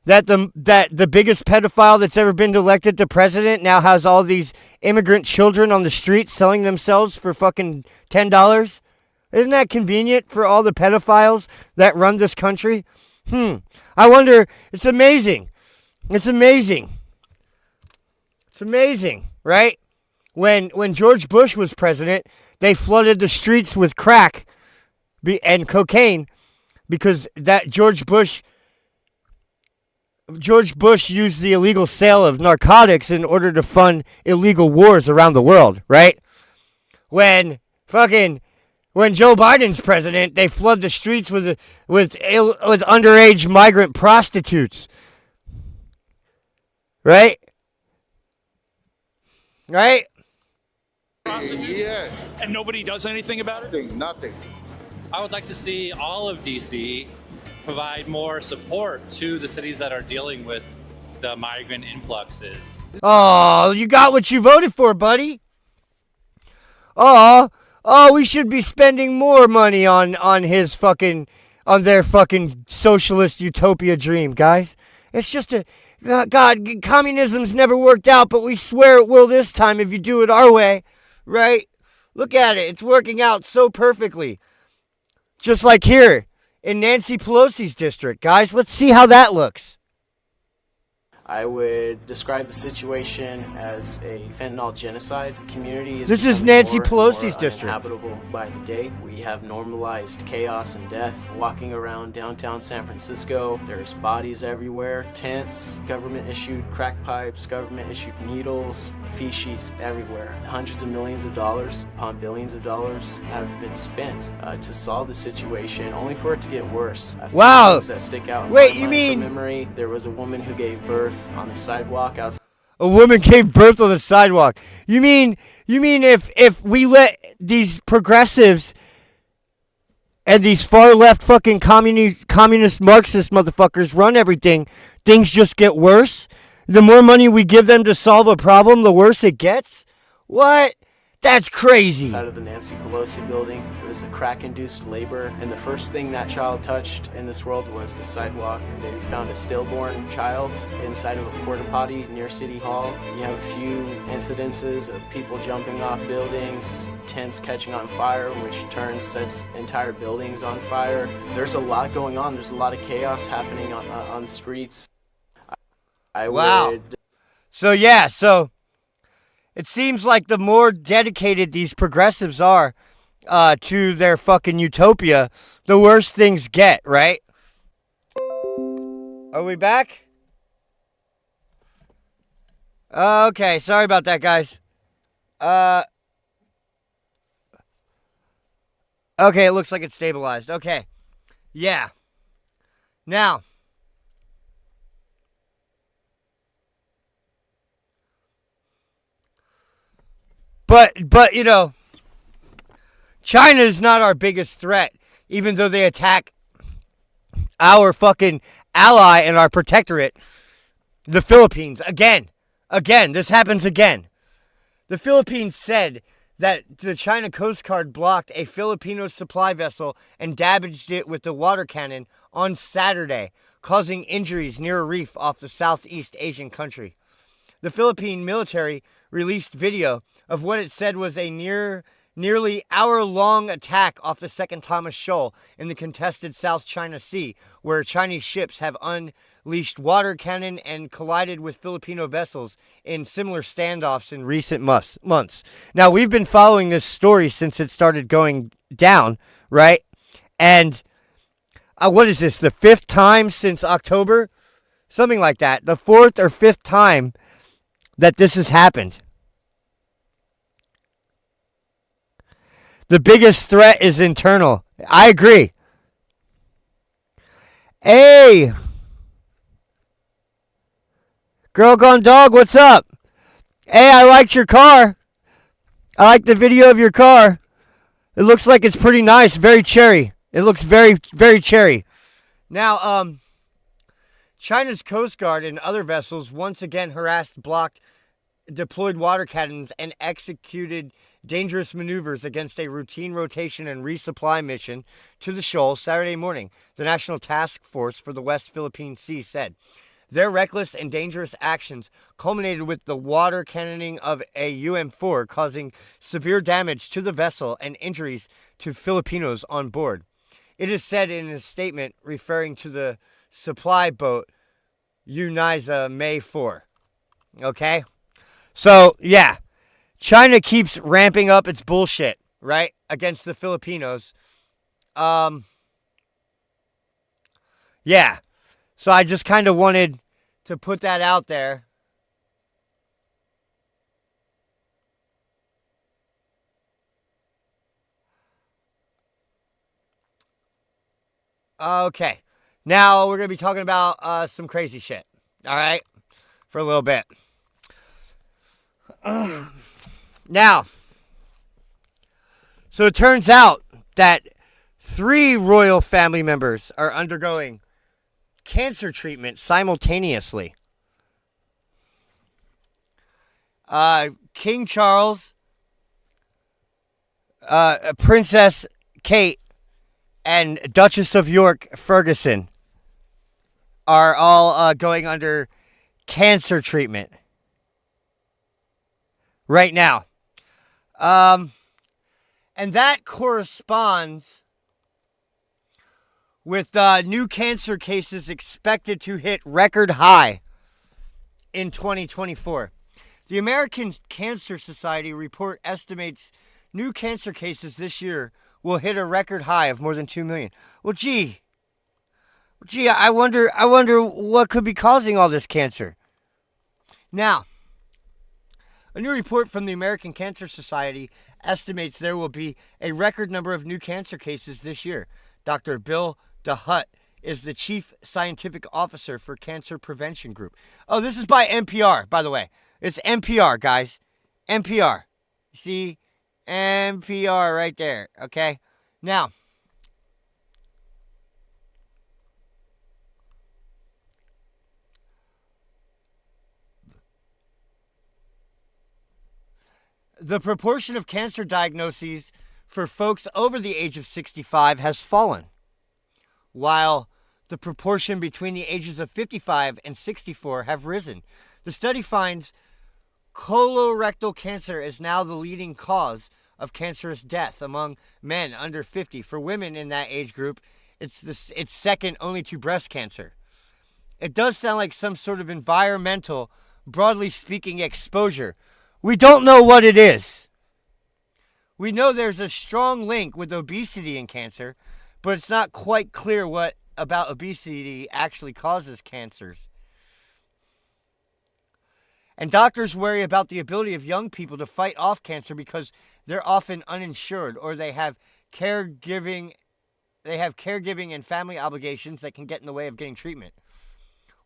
that the biggest pedophile that's ever been elected to president now has all these immigrant children on the street selling themselves for fucking $10? Isn't that convenient for all the pedophiles that run this country? I wonder. It's amazing. It's amazing. It's amazing, right? When George Bush was president, they flooded the streets with crack and cocaine because that George Bush used the illegal sale of narcotics in order to fund illegal wars around the world, right? When Joe Biden's president, they flood the streets with underage migrant prostitutes, right? Right? Yeah. And nobody does anything about it? Nothing. I would like to see all of DC provide more support to the cities that are dealing with the migrant influxes. Oh, you got what you voted for, buddy. Oh, we should be spending more money on their fucking socialist utopia dream, guys. It's just God, communism's never worked out, but we swear it will this time if you do it our way, right? Look at it. It's working out so perfectly. Just like here in Nancy Pelosi's district, guys. Let's see how that looks. I would describe the situation as a fentanyl genocide. The community is This is Nancy Pelosi's more district. Uninhabitable by the day. We have normalized chaos and death walking around downtown San Francisco. There's bodies everywhere, tents, government-issued crack pipes, government-issued needles, fee sheets everywhere. Hundreds of millions of dollars upon billions of dollars have been spent to solve the situation, only for it to get worse. Wow. Things that stick out in Wait, my you mind mean from memory? There was a woman who gave birth on the sidewalk outside. a woman gave birth on the sidewalk? You mean if we let these progressives and these far left fucking communist Marxist motherfuckers run everything, things just get worse? The more money we give them to solve a problem, the worse it gets? What? That's crazy. Inside of the Nancy Pelosi building, it was a crack-induced labor, and the first thing that child touched in this world was the sidewalk. They found a stillborn child inside of a porta potty near City Hall. You have a few incidences of people jumping off buildings, tents catching on fire, which sets entire buildings on fire. There's a lot going on. There's a lot of chaos happening on the streets. Wow. So it seems like the more dedicated these progressives are to their fucking utopia, the worse things get, right? Are we back? Okay, sorry about that, guys. Okay, it looks like it's stabilized. Okay. Yeah. Now. But you know, China is not our biggest threat, even though they attack our fucking ally and our protectorate, the Philippines. Again, this happens again. The Philippines said that the China Coast Guard blocked a Filipino supply vessel and damaged it with a water cannon on Saturday, causing injuries near a reef off the Southeast Asian country. The Philippine military released video of what it said was a nearly hour-long attack off the Second Thomas Shoal in the contested South China Sea, where Chinese ships have leashed water cannon and collided with Filipino vessels in similar standoffs in recent months. Now, we've been following this story since it started going down, right? And what is this, the 5th time since October? Something like that. The 4th or 5th time that this has happened. The biggest threat is internal. I agree. Hey! Girl Gone Dog, what's up? Hey, I liked your car. I like the video of your car. It looks like it's pretty nice. Very cherry. It looks very, very cherry. Now, China's Coast Guard and other vessels once again harassed, blocked, deployed water cannons, and executed dangerous maneuvers against a routine rotation and resupply mission to the shoal Saturday morning, the National Task Force for the West Philippine Sea said. Their reckless and dangerous actions culminated with the water cannoning of a UM-4, causing severe damage to the vessel and injuries to Filipinos on board. It is said in a statement referring to the supply boat Uniza May 4. Okay? So, yeah. China keeps ramping up its bullshit, right? Against the Filipinos. Yeah. So I just kind of wanted to put that out there. Okay. Now we're going to be talking about some crazy shit. All right? For a little bit. Now, so it turns out that 3 royal family members are undergoing cancer treatment simultaneously. King Charles, Princess Kate, and Duchess of York Ferguson are all going under cancer treatment right now. And that corresponds with new cancer cases expected to hit record high in 2024. The American Cancer Society report estimates new cancer cases this year will hit a record high of more than 2 million. Well, gee, I wonder what could be causing all this cancer. Now, a new report from the American Cancer Society estimates there will be a record number of new cancer cases this year. Dr. Bill DeHutt is the Chief Scientific Officer for Cancer Prevention Group. Oh, this is by NPR, by the way. It's NPR, guys. NPR. You see? NPR right there, okay? Now, the proportion of cancer diagnoses for folks over the age of 65 has fallen, while the proportion between the ages of 55 and 64 have risen. The study finds colorectal cancer is now the leading cause of cancerous death among men under 50. For women in that age group, it's second only to breast cancer. It does sound like some sort of environmental, broadly speaking, exposure. We don't know what it is. We know there's a strong link with obesity and cancer, but it's not quite clear what about obesity actually causes cancers. And doctors worry about the ability of young people to fight off cancer because they're often uninsured or they have caregiving and family obligations that can get in the way of getting treatment.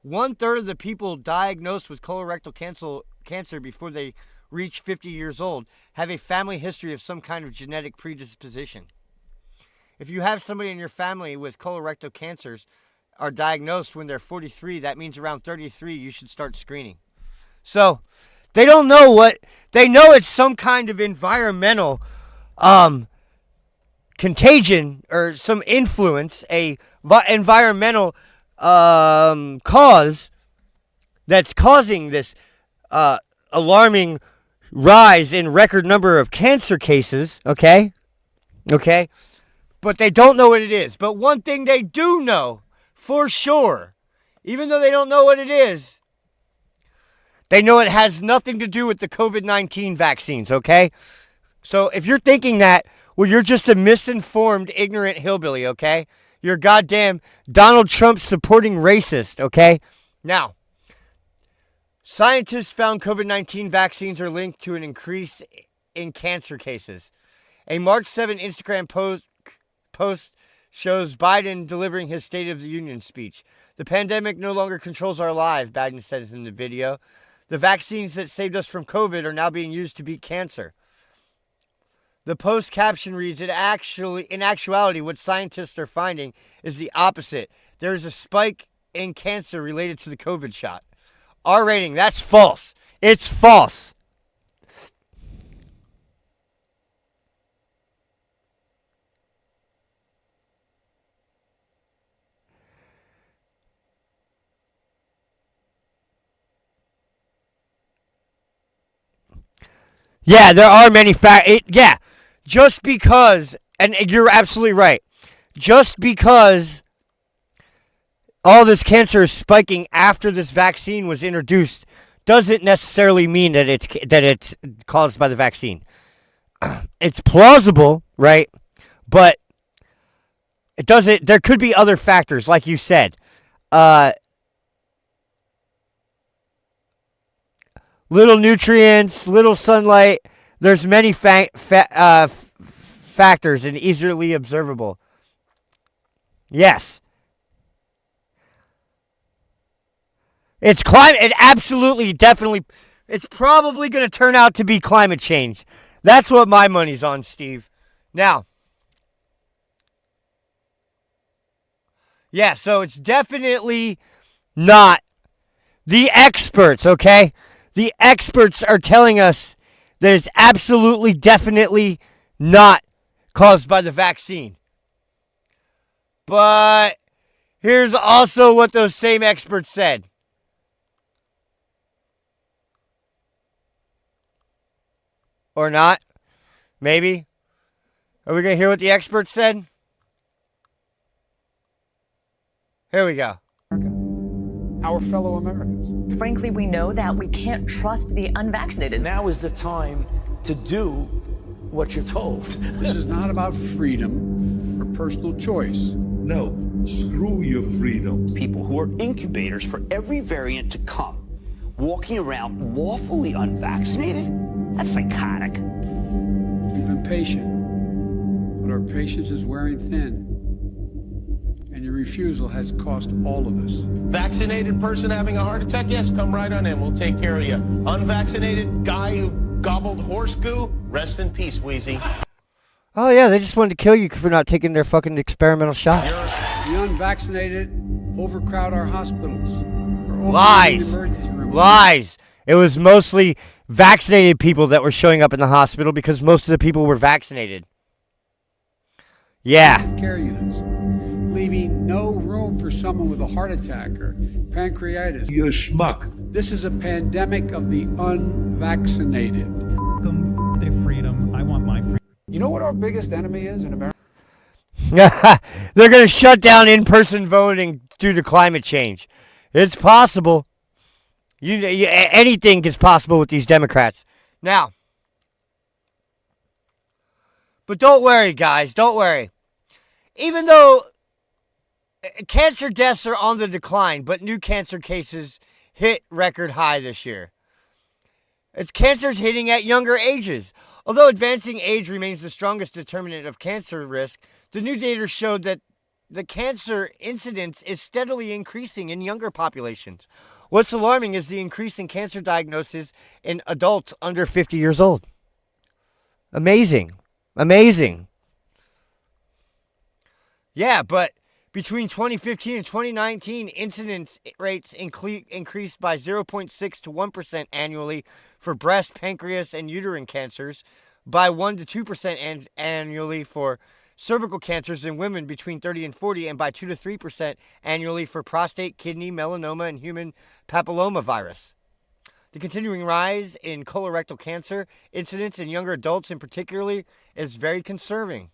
1/3 of the people diagnosed with colorectal cancer before they reach 50 years old have a family history of some kind of genetic predisposition. If you have somebody in your family with colorectal cancers are diagnosed when they're 43, that means around 33 you should start screening. So, they don't know what, they know it's some kind of environmental contagion or some influence, environmental cause that's causing this alarming rise in record number of cancer cases, okay? But they don't know what it is. But one thing they do know for sure even though they don't know what it is, they know it has nothing to do with the COVID-19 vaccines, okay? So if you're thinking that, well, you're just a misinformed, ignorant hillbilly, okay? You're a goddamn Donald Trump supporting racist, okay? Now, scientists found COVID-19 vaccines are linked to an increase in cancer cases. A March 7 Instagram post shows Biden delivering his State of the Union speech. The pandemic no longer controls our lives, Biden says in the video. The vaccines that saved us from COVID are now being used to beat cancer. The post caption reads, in actuality, what scientists are finding is the opposite. There is a spike in cancer related to the COVID shot. R rating, that's false. It's false. Yeah, there are many just because, and you're absolutely right, just because all this cancer is spiking after this vaccine was introduced doesn't necessarily mean that it's caused by the vaccine. It's plausible, right? But it doesn't. There could be other factors, like you said. Little nutrients, little sunlight. There's many factors and easily observable. Yes. It's climate. It absolutely, definitely. It's probably going to turn out to be climate change. That's what my money's on, Steve. Now. Yeah, so it's definitely not the experts, okay? The experts are telling us that it's absolutely, definitely not caused by the vaccine. But here's also what those same experts said. Or not? Maybe? Are we going to hear what the experts said? Here we go. Our fellow Americans. Frankly, we know that we can't trust the unvaccinated. Now is the time to do what you're told. This is not about freedom or personal choice. No, screw your freedom. People who are incubators for every variant to come, walking around lawfully unvaccinated? That's psychotic. We've been patient, but our patience is wearing thin. And your refusal has cost all of us. Vaccinated person having a heart attack? Yes, come right on in. We'll take care of you. Unvaccinated guy who gobbled horse goo? Rest in peace, Wheezy. Oh, yeah, they just wanted to kill you for not taking their fucking experimental shot. The unvaccinated overcrowd our hospitals. Lies. Lies. It was mostly vaccinated people that were showing up in the hospital because most of the people were vaccinated. Yeah. Care units, leaving no room for someone with a heart attack or pancreatitis. You're a schmuck. This is a pandemic of the unvaccinated. Their freedom. I want my freedom. You know what our biggest enemy is in America? They're going to shut down in-person voting due to climate change. It's possible. Anything is possible with these Democrats. Now, but don't worry, guys. Don't worry. Even though cancer deaths are on the decline, but new cancer cases hit record high this year. Cancer's hitting at younger ages. Although advancing age remains the strongest determinant of cancer risk, the new data showed that the cancer incidence is steadily increasing in younger populations. What's alarming is the increase in cancer diagnosis in adults under 50 years old. Amazing. Amazing. Yeah, but between 2015 and 2019, incidence rates increased by 0.6 to 1% annually for breast, pancreas, and uterine cancers, by 1 to 2% annually for cervical cancers in women between 30 and 40, and by 2 to 3% annually for prostate, kidney, melanoma, and human papillomavirus. The continuing rise in colorectal cancer incidence in younger adults in particular is very concerning.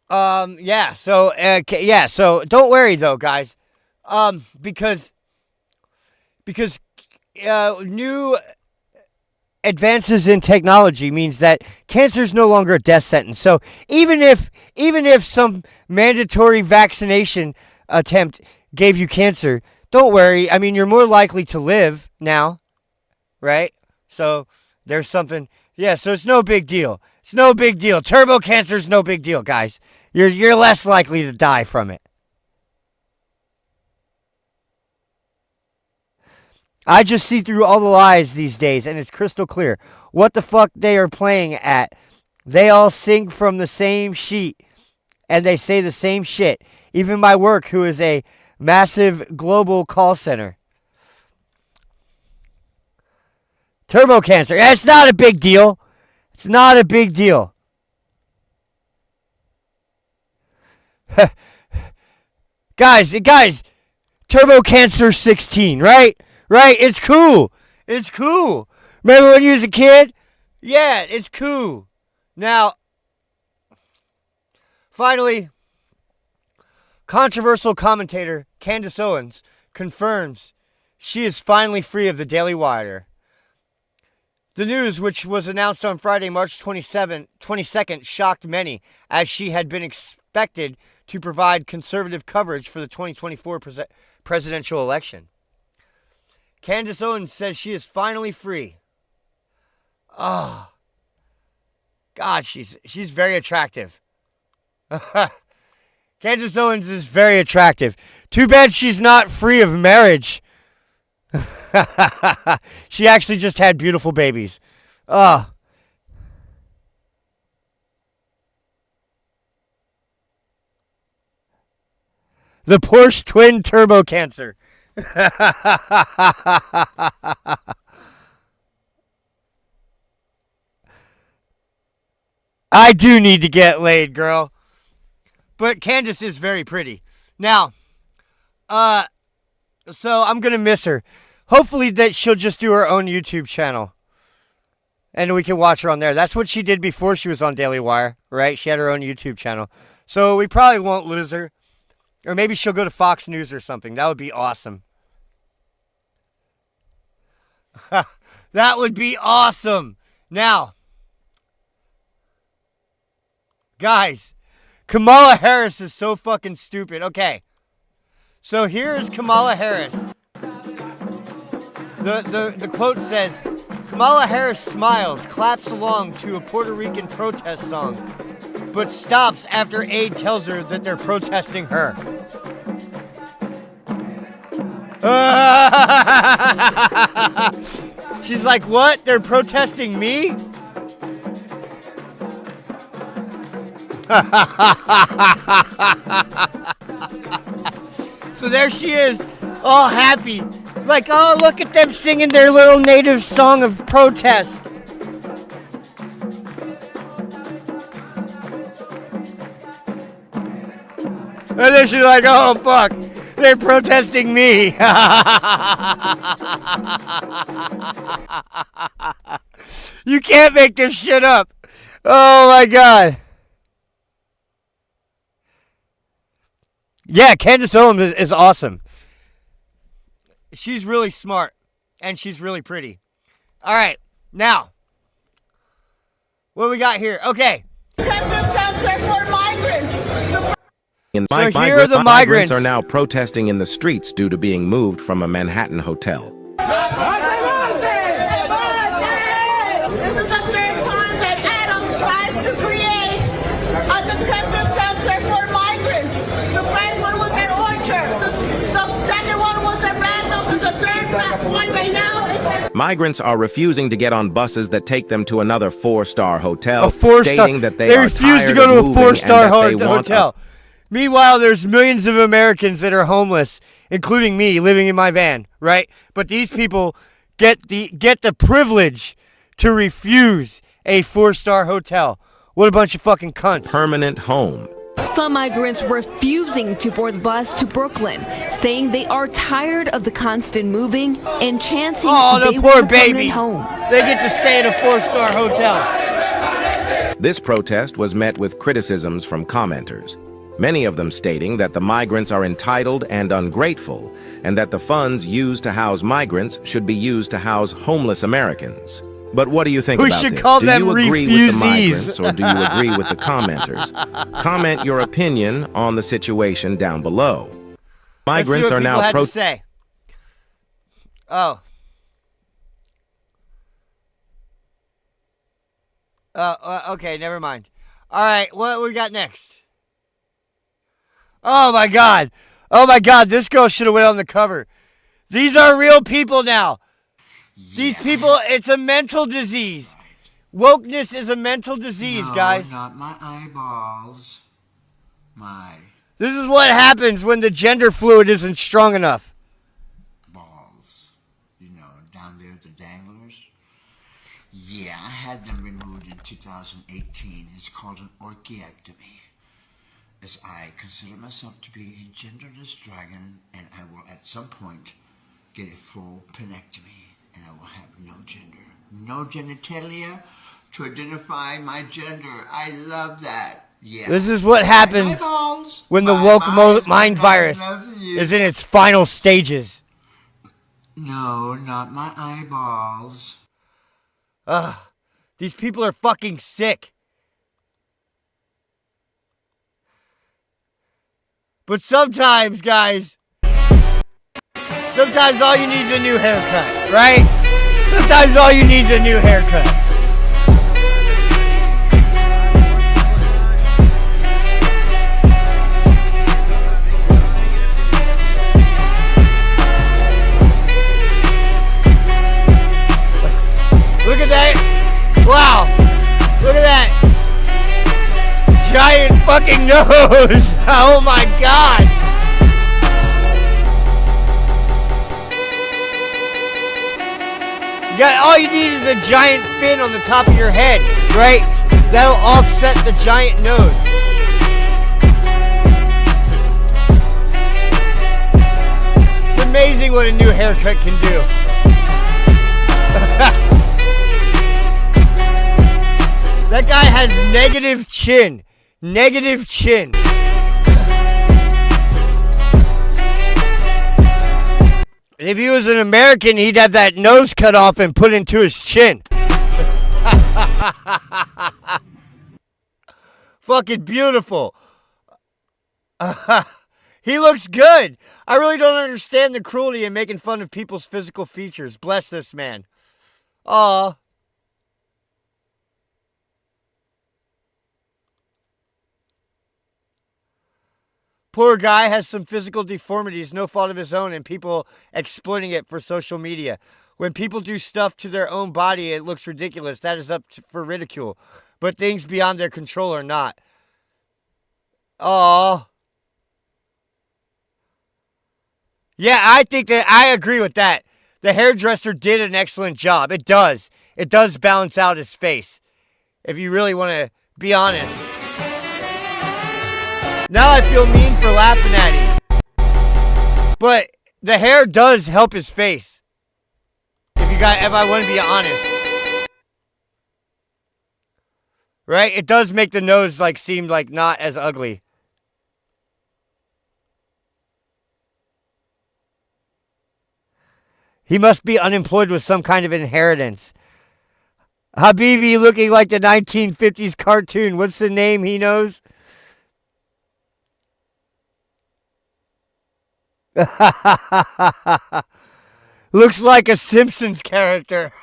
Yeah. So, yeah. So don't worry though, guys. Because new advances in technology means that cancer is no longer a death sentence. So even if some mandatory vaccination attempt gave you cancer, don't worry. I mean, you're more likely to live now, right? So there's something. Yeah. So it's no big deal. It's no big deal. Turbo cancer is no big deal, guys. You're less likely to die from it. I just see through all the lies these days, and it's crystal clear what the fuck they are playing at. They all sing from the same sheet, and they say the same shit. Even my work, who is a massive global call center. Turbo cancer. It's not a big deal. It's not a big deal. guys, Turbo Cancer 16, right? Right? It's cool. It's cool. Remember when you was a kid? Yeah, it's cool. Now, finally, controversial commentator Candace Owens confirms she is finally free of the Daily Wire. The news, which was announced on Friday, March 22nd, shocked many, as she had been expected to provide conservative coverage for the 2024 presidential election. Candace Owens says she is finally free. Oh, God, she's very attractive. Candace Owens is very attractive. Too bad she's not free of marriage. She actually just had beautiful babies. Oh. The Porsche twin turbo cancer. I do need to get laid, girl. But Candace is very pretty. Now, so I'm going to miss her. Hopefully that she'll just do her own YouTube channel. And we can watch her on there. That's what she did before she was on Daily Wire, right? She had her own YouTube channel. So we probably won't lose her. Or maybe she'll go to Fox News or something. That would be awesome. That would be awesome. Now, guys, Kamala Harris is so fucking stupid. Okay. So here is Kamala Harris. The quote says, Kamala Harris smiles, claps along to a Puerto Rican protest song, but stops after aide tells her that they're protesting her. She's like, what? They're protesting me? So there she is, all happy. Like, oh, look at them singing their little native song of protest. And then she's like, oh, fuck. They're protesting me. You can't make this shit up. Oh, my God. Yeah, Candace Owens is awesome. She's really smart, and she's really pretty. All right, now, what do we got here? Okay. Migrants are now protesting in the streets due to being moved from a Manhattan hotel. This is the third time that Adams tries to create a detention center for migrants. The first one was at Orchard. The second one was at Randall's, and the third one right now is at... Migrants are refusing to get on buses that take them to another four-star hotel, stating that they are refuse to go to a four-star hotel. Meanwhile, there's millions of Americans that are homeless, including me, living in my van, right? But these people get the privilege to refuse a four-star hotel. What a bunch of fucking cunts. Permanent home. Some migrants refusing to board the bus to Brooklyn, saying they are tired of the constant moving and chanting the they poor want a permanent baby. home. They get to stay in a four-star hotel. This protest was met with criticisms from commenters, many of them stating that the migrants are entitled and ungrateful, and that the funds used to house migrants should be used to house homeless Americans. But what do you think We about should this? call Do them you agree with the refugees. migrants or do you agree with the commenters? Comment your opinion on the situation down below. Migrants are now to say. Oh. Okay, never mind. All right, what we got next? Oh my God. Oh my God, this girl should have went on the cover. These are real people now. These people, it's a mental disease. Wokeness is a mental disease, guys. Not my eyeballs. My This is what happens when the gender fluid isn't strong enough. balls. You know, down there, the danglers. Yeah, I had them removed in 2018. It's called an orchiectomy. As I consider myself to be a genderless dragon, and I will at some point get a full penectomy, and I will have no gender, no genitalia to identify my gender. I love that. Yeah. This is what happens when the woke mind virus is in its final stages. No, not my eyeballs. Ugh. These people are fucking sick. But sometimes, guys, sometimes all you need is a new haircut, right? Sometimes all you need is a new haircut. Look at that. Wow. Look at that. Giant fucking nose. Oh my God. All you need is a giant fin on the top of your head, right? That'll offset the giant nose. It's amazing what a new haircut can do. That guy has negative chin. Negative chin. And if he was an American, he'd have that nose cut off and put into his chin. Fucking beautiful. He looks good. I really don't understand the cruelty in making fun of people's physical features. Bless this man. Aw. Poor guy has some physical deformities, no fault of his own, and people exploiting it for social media. When people do stuff to their own body, it looks ridiculous. That is for ridicule. But things beyond their control are not. Aww. Yeah, I think that I agree with that. The hairdresser did an excellent job. It does. It does balance out his face. If you really want to be honest. Now I feel mean for laughing at him. But the hair does help his face. If I want to be honest. Right? It does make the nose seem like not as ugly. He must be unemployed with some kind of inheritance. Habibi looking like the 1950s cartoon. What's the name he knows? Looks like a Simpsons character.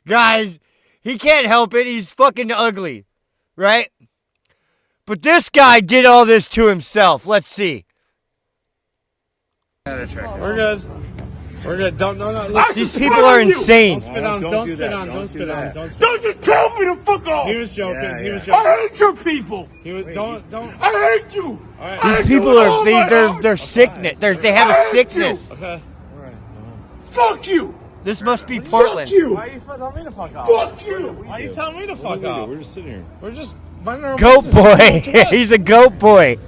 Guys, he can't help it. He's fucking ugly. Right? But this guy did all this to himself. Let's see. We're good. We're good. Don't look. These people are insane. Don't spit on. Don't spit on. Don't spit on. Don't you tell me to fuck off. He was joking. He was joking. I hate your people. He was. Don't. I hate you. These people are they're sickness. They have a sickness. Okay. Fuck you. This must be Portland. Fuck you. Why are you telling me to fuck off? Fuck you. Why are you telling me to fuck off? We're just sitting here. We're just minding our goat business. boy. He's a goat boy.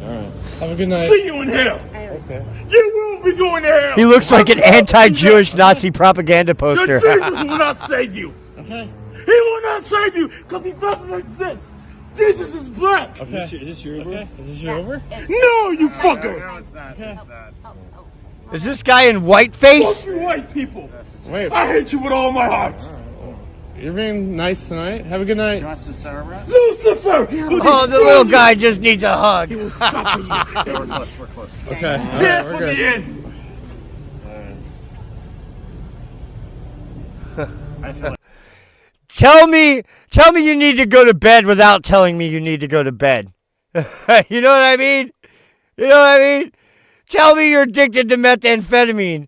right. Have a good night. See you in hell. Okay. You will be going to hell. He looks like an anti-Jewish Nazi propaganda poster. Your Jesus will not save you. Okay. He will not save you because he doesn't exist. Jesus is black. Okay. Is this your Uber? Okay. Is this your Uber? No, you fucker. No, it's not. Okay. It's not. Is this guy in whiteface? Fuck you white people. Wait. I hate you with all my heart. You're being nice tonight. Have a good night. Lucifer! Oh, the little guy just needs a hug. He will suffer you. We're close. Okay. Prepare for the end. Tell me you need to go to bed without telling me you need to go to bed. You know what I mean? You know what I mean? Tell me you're addicted to methamphetamine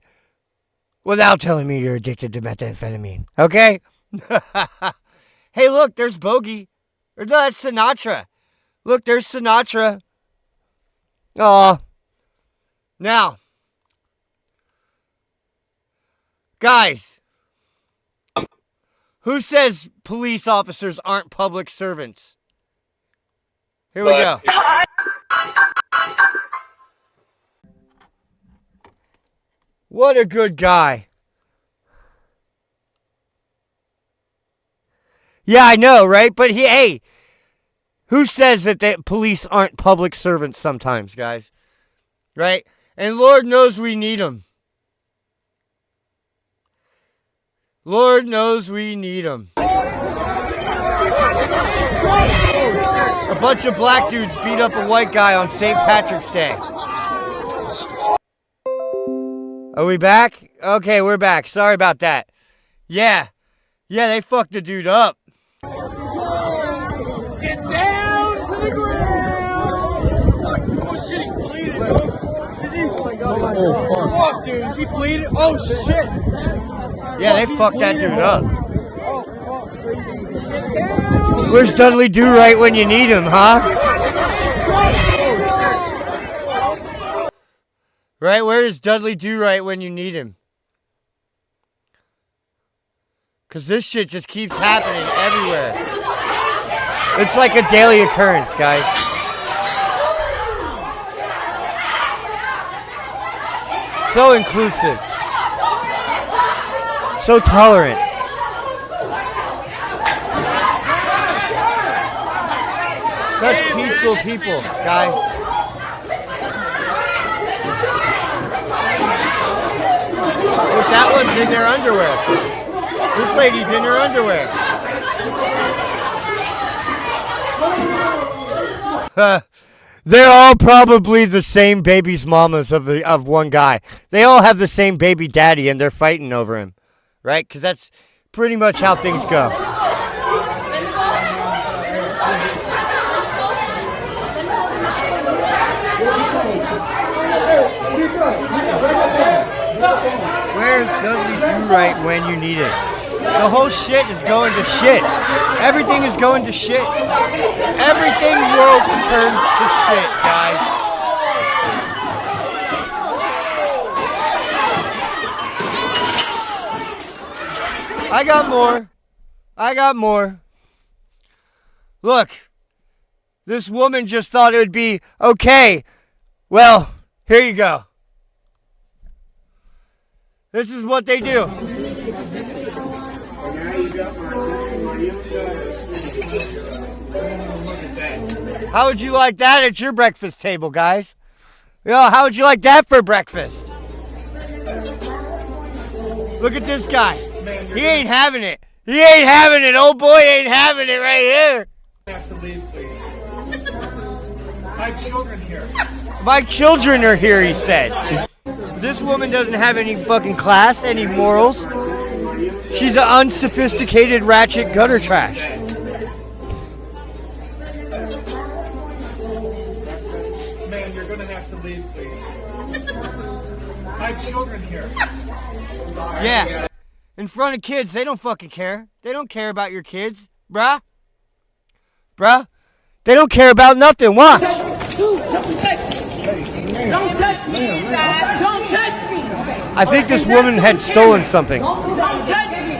without telling me you're addicted to methamphetamine. Okay? Hey, look, there's Bogey. Or no, that's Sinatra. Look, there's Sinatra. Aw. Now, guys, who says police officers aren't public servants? Here we go. What a good guy. Yeah, I know, right? But hey, who says that the police aren't public servants sometimes, guys? Right? And Lord knows we need them. Lord knows we need them. A bunch of black dudes beat up a white guy on St. Patrick's Day. Are we back? Okay, we're back. Sorry about that. Yeah, they fucked the dude up. Get down to the ground. Oh shit, he's bleeding. Is he? Oh my god. Fuck, dude. Is he bleeding? Oh shit. Yeah, they fucked that dude up. Where's Dudley Do-Right when you need him, huh? Right? Where is Dudley Do-Right when you need him? Because this shit just keeps happening everywhere. It's like a daily occurrence, guys. So inclusive. So tolerant. Such peaceful people, guys. Look, that one's in their underwear. This lady's in her underwear. They're all probably the same baby's mamas of one guy. They all have the same baby daddy and they're fighting over him. Right? Because that's pretty much how things go. Where's Dudley Do-Right when you need it? The whole shit is going to shit. Everything is going to shit. Everything world turns to shit, guys. I got more. Look, this woman just thought it would be okay. Well, here you go. This is what they do. How would you like that at your breakfast table, guys? Yo, how would you like that for breakfast? Look at this guy. He ain't having it. He ain't having it. Old boy ain't having it right here. Have to leave, please. My children here. My children are here, he said. This woman doesn't have any fucking class, any morals. She's an unsophisticated ratchet gutter trash. Man, you're gonna have to leave, please. My children here. Yeah. In front of kids, they don't fucking care. They don't care about your kids. Bruh. They don't care about nothing. Watch. Don't touch me! Don't touch me! I think this woman had stolen something. Don't touch me!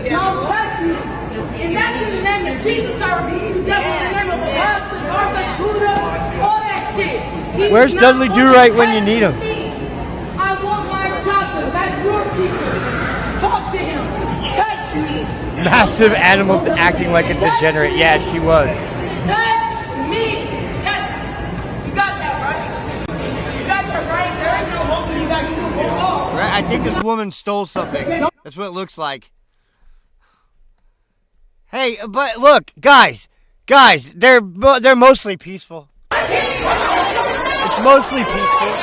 Don't touch me! And that's in the name of Jesus, our devil, in the name of the Buddha, all that touch it. He's Where's not Dudley gonna Do-Right when you touch need him? me. I want my chopper. That's your people. Talk to him. Touch me. Massive animal acting like a degenerate. Yeah, she was. Touch me. Touch me. You got that right. You got that right. There is no holding you back. Right, I think this woman stole something. That's what it looks like. Hey, but look, guys, they're mostly peaceful. It's mostly peaceful.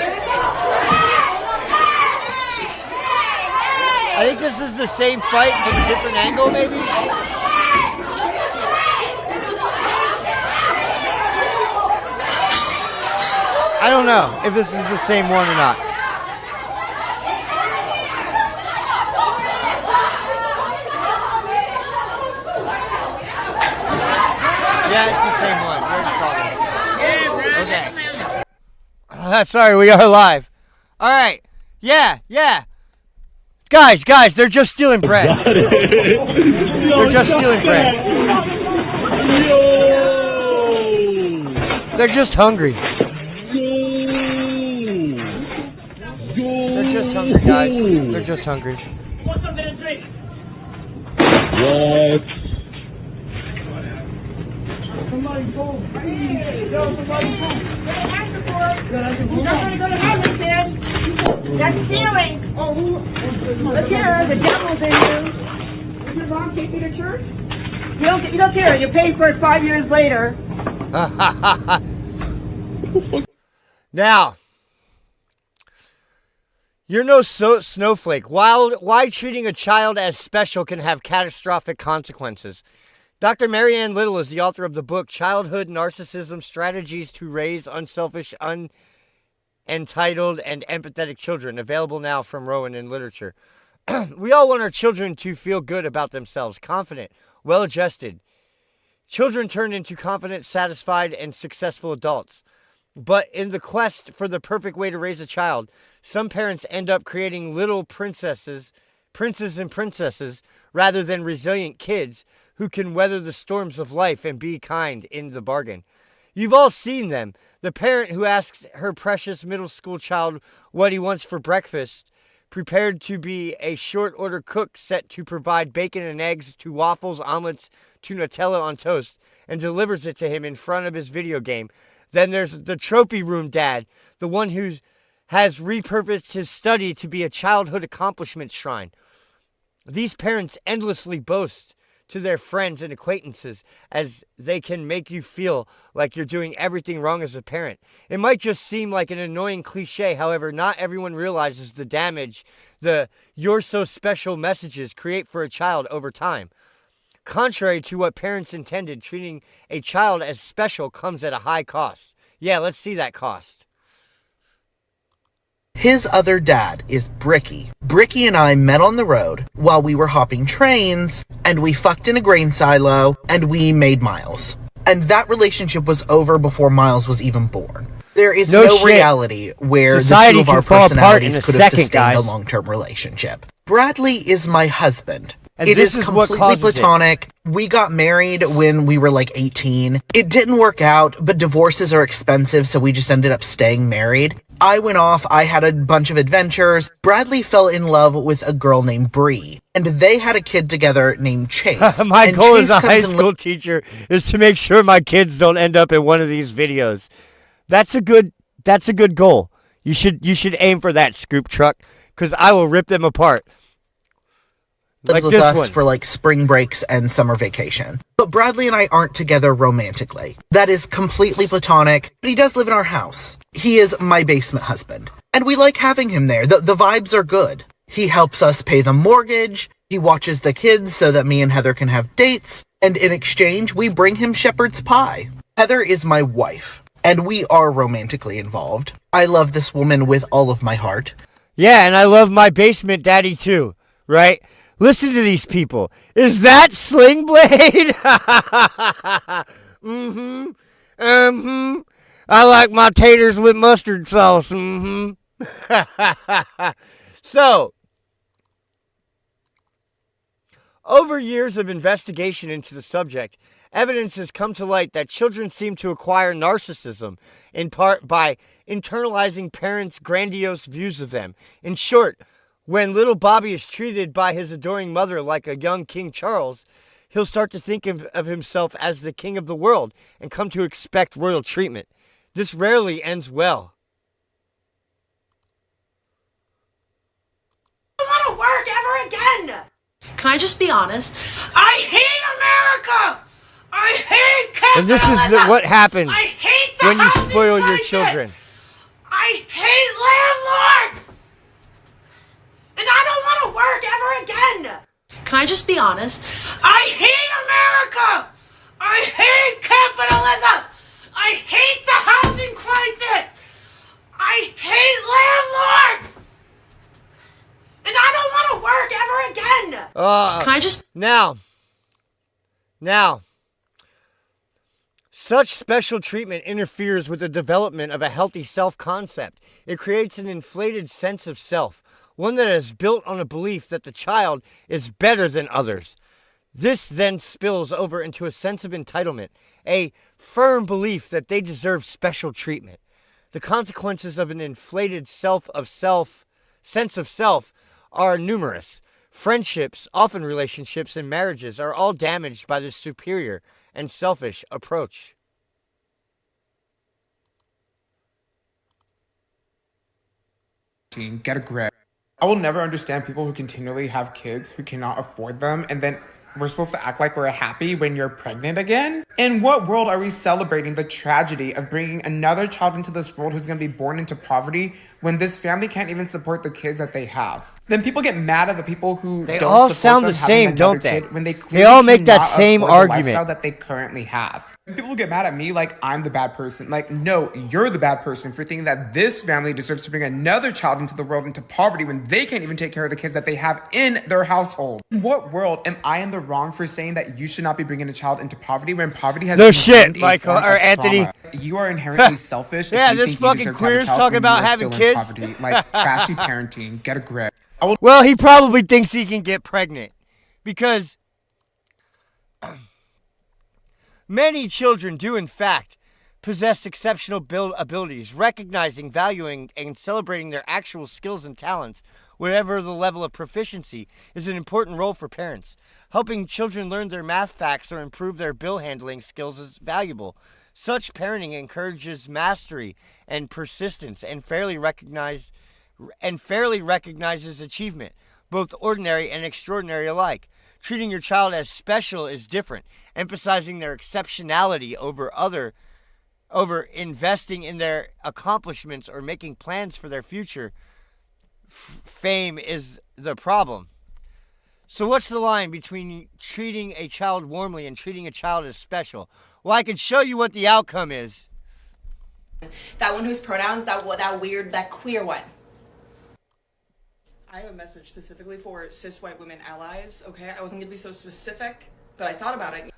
I think this is the same fight from a different angle, maybe. I don't know if this is the same one or not. Yeah, it's the same one. We already saw this. Okay. Sorry, we are live. All right. Yeah. Guys, they're just stealing bread. They're just stealing bread. They're just hungry. They're just hungry, guys. They're just hungry. What's something to drink? What? Somebody go. Yo, somebody go. That's stealing. Oh, look here, the devil's in you. Does your mom take you to church? You don't care. You pay for it 5 years later. Now, you're no snowflake. Why treating a child as special can have catastrophic consequences. Dr. Marianne Little is the author of the book Childhood Narcissism Strategies to Raise Unselfish, Entitled, and Empathetic Children, available now from Rowan in Literature. We all want our children to feel good about themselves, confident, well-adjusted. Children turn into confident, satisfied, and successful adults. But in the quest for the perfect way to raise a child, some parents end up creating little princes and princesses, rather than resilient kids who can weather the storms of life and be kind in the bargain. You've all seen them. The parent who asks her precious middle school child what he wants for breakfast, prepared to be a short-order cook set to provide bacon and eggs to waffles, omelets, to Nutella on toast, and delivers it to him in front of his video game. Then there's the trophy room dad, the one who has repurposed his study to be a childhood accomplishment shrine. These parents endlessly boast to their friends and acquaintances as they can make you feel like you're doing everything wrong as a parent. It might just seem like an annoying cliche, however, not everyone realizes the damage the "you're so special" messages create for a child over time. Contrary to what parents intended, treating a child as special comes at a high cost. Yeah, let's see that cost. His other dad is Bricky. Bricky and I met on the road while we were hopping trains, and we fucked in a grain silo, and we made Miles. And that relationship was over before Miles was even born. There is no reality where Society the two of our can fall apart personalities in a could have second, sustained guys. a long-term relationship. Bradley is my husband. And It this is is what completely causes it. platonic. We got married when we were like 18. It didn't work out, but divorces are expensive, so we just ended up staying married. I went off, I had a bunch of adventures. Bradley fell in love with a girl named Bree, and they had a kid together named Chase. My And goal Chase as a high comes and school teacher is to make sure my kids don't end up in one of these videos. That's a good goal. You should aim for that, Scoop Truck, because I will rip them apart. lives Like with this us one. for like spring breaks and summer vacation. But Bradley and I aren't together romantically. That is completely platonic, but he does live in our house. He is my basement husband, and we like having him there. The vibes are good. He helps us pay the mortgage, he watches the kids so that me and Heather can have dates, and in exchange, we bring him shepherd's pie. Heather is my wife, and we are romantically involved. I love this woman with all of my heart. Yeah, and I love my basement daddy too, right? Listen to these people. Is that Sling Blade? I like my taters with mustard sauce. So, Over years of investigation into the subject, evidence has come to light that children seem to acquire narcissism, in part by internalizing parents' grandiose views of them. In short, when little Bobby is treated by his adoring mother like a young King Charles, he'll start to think of himself as the king of the world and come to expect royal treatment. This rarely ends well. I don't want to work ever again. Can I just be honest? I hate America. I hate capitalism. And this is what happens I hate the when you housing spoil your crisis. children. I hate landlords. And I don't want to work ever again. Can I just be honest? I hate America. I hate capitalism. I hate the housing crisis. I hate landlords. And I don't want to work ever again. Can I just... Now, such special treatment interferes with the development of a healthy self-concept. It creates an inflated sense of self, one that is built on a belief that the child is better than others. This then spills over into a sense of entitlement, a firm belief that they deserve special treatment. The consequences of an inflated sense of self are numerous. Friendships, often relationships and marriages, are all damaged by this superior and selfish approach. Get a grip. I will never understand people who continually have kids who cannot afford them, and then we're supposed to act like we're happy when you're pregnant again? In what world are we celebrating the tragedy of bringing another child into this world who's going to be born into poverty when this family can't even support the kids that they have? Then people get mad at the people who They don't all support sound them the having same, another don't they? kid when they They all make that cannot same afford the argument. lifestyle that they currently have. And people get mad at me like I'm the bad person. Like, no, you're the bad person for thinking that this family deserves to bring another child into the world into poverty when they can't even take care of the kids that they have in their household. In what world am I in the wrong for saying that you should not be bringing a child into poverty when poverty has No been shit, deemed a Michael, form or of Anthony. trauma? You are inherently selfish. Yeah, if you this think you fucking deserve to have a queer's child talking when about you are having still in kids. poverty. Like trashy parenting. Get a grip. Well, he probably thinks he can get pregnant because many children do, in fact, possess exceptional abilities. Recognizing, valuing, and celebrating their actual skills and talents, whatever the level of proficiency, is an important role for parents. Helping children learn their math facts or improve their bill handling skills is valuable. Such parenting encourages mastery and persistence and fairly recognizes achievement, both ordinary and extraordinary alike. Treating your child as special is different, emphasizing their exceptionality over investing in their accomplishments or making plans for their future. Fame is the problem. So what's the line between treating a child warmly and treating a child as special? Well, I can show you what the outcome is. That one whose pronouns, that weird, that queer one. I have a message specifically for cis white women allies, okay? I wasn't gonna be so specific, but I thought about it.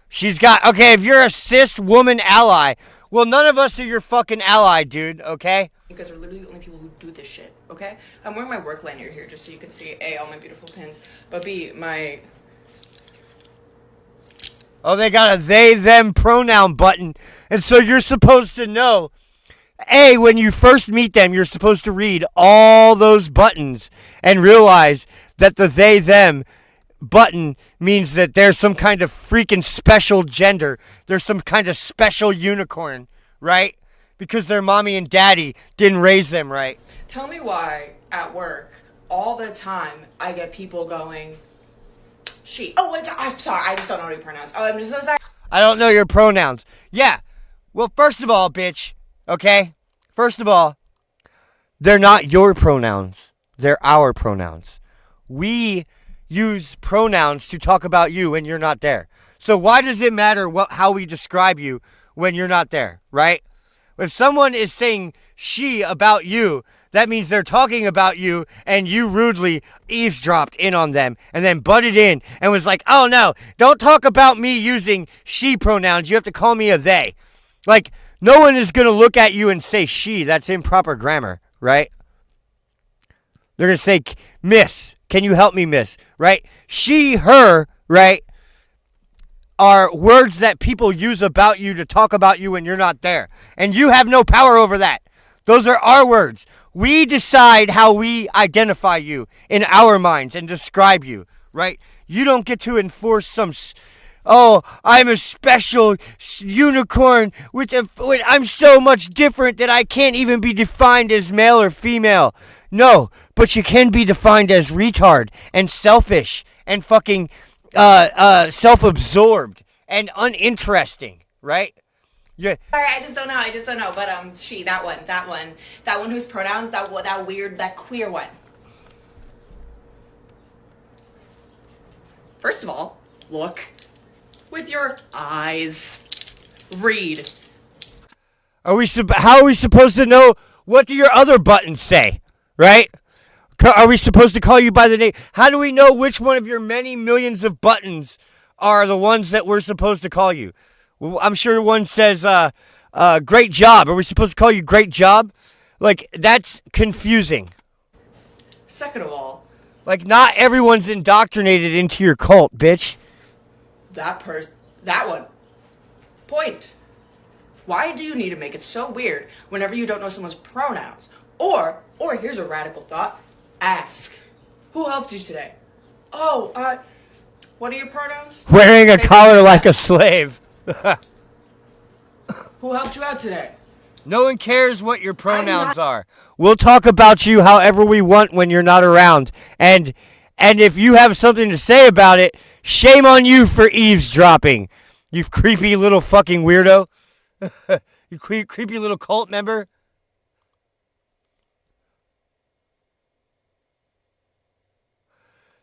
Okay, if you're a cis woman ally, well, none of us are your fucking ally, dude, okay? You guys are literally the only people who do this shit, okay? I'm wearing my work lanyard here just so you can see, A, all my beautiful pins, but B, my... Oh, they got a they, them pronoun button, and so you're supposed to know. A, when you first meet them, you're supposed to read all those buttons and realize that the they, them button means that there's some kind of freaking special gender. There's some kind of special unicorn, right? Because their mommy and daddy didn't raise them right. Tell me why, at work, all the time, I get people going, she. Oh, I'm sorry, I just don't know how to pronounce. Oh, I'm just so sorry. I don't know your pronouns. Yeah. Well, first of all, bitch, okay? First of all, they're not your pronouns. They're our pronouns. We use pronouns to talk about you when you're not there. So why does it matter how we describe you when you're not there, right? If someone is saying she about you, that means they're talking about you and you rudely eavesdropped in on them and then butted in and was like, oh no, don't talk about me using she pronouns. You have to call me a they. Like, no one is going to look at you and say she. That's improper grammar, right? They're going to say, miss, can you help me, miss, right? She, her, right, are words that people use about you to talk about you when you're not there. And you have no power over that. Those are our words. We decide how we identify you in our minds and describe you, right? You don't get to enforce some, I'm a special unicorn I'm so much different that I can't even be defined as male or female. No, but you can be defined as retard and selfish and fucking self-absorbed and uninteresting, right? Yeah. Sorry, I just don't know. But she, that one whose pronouns, that weird, that queer one. First of all, look with your eyes. Read. How are we supposed to know? What do your other buttons say, right? Are we supposed to call you by the name? How do we know which one of your many millions of buttons are the ones that we're supposed to call you? Well, I'm sure one says, great job. Are we supposed to call you great job? Like, that's confusing. Second of all, like, not everyone's indoctrinated into your cult, bitch. that one. Point. Why do you need to make it so weird whenever you don't know someone's pronouns? Or here's a radical thought. Ask. Who helped you today? Oh, what are your pronouns? Wearing a collar like a slave. Who helped you out today? No one cares what your pronouns are. We'll talk about you however we want when you're not around. And if you have something to say about it, shame on you for eavesdropping. You creepy little fucking weirdo. You creepy little cult member.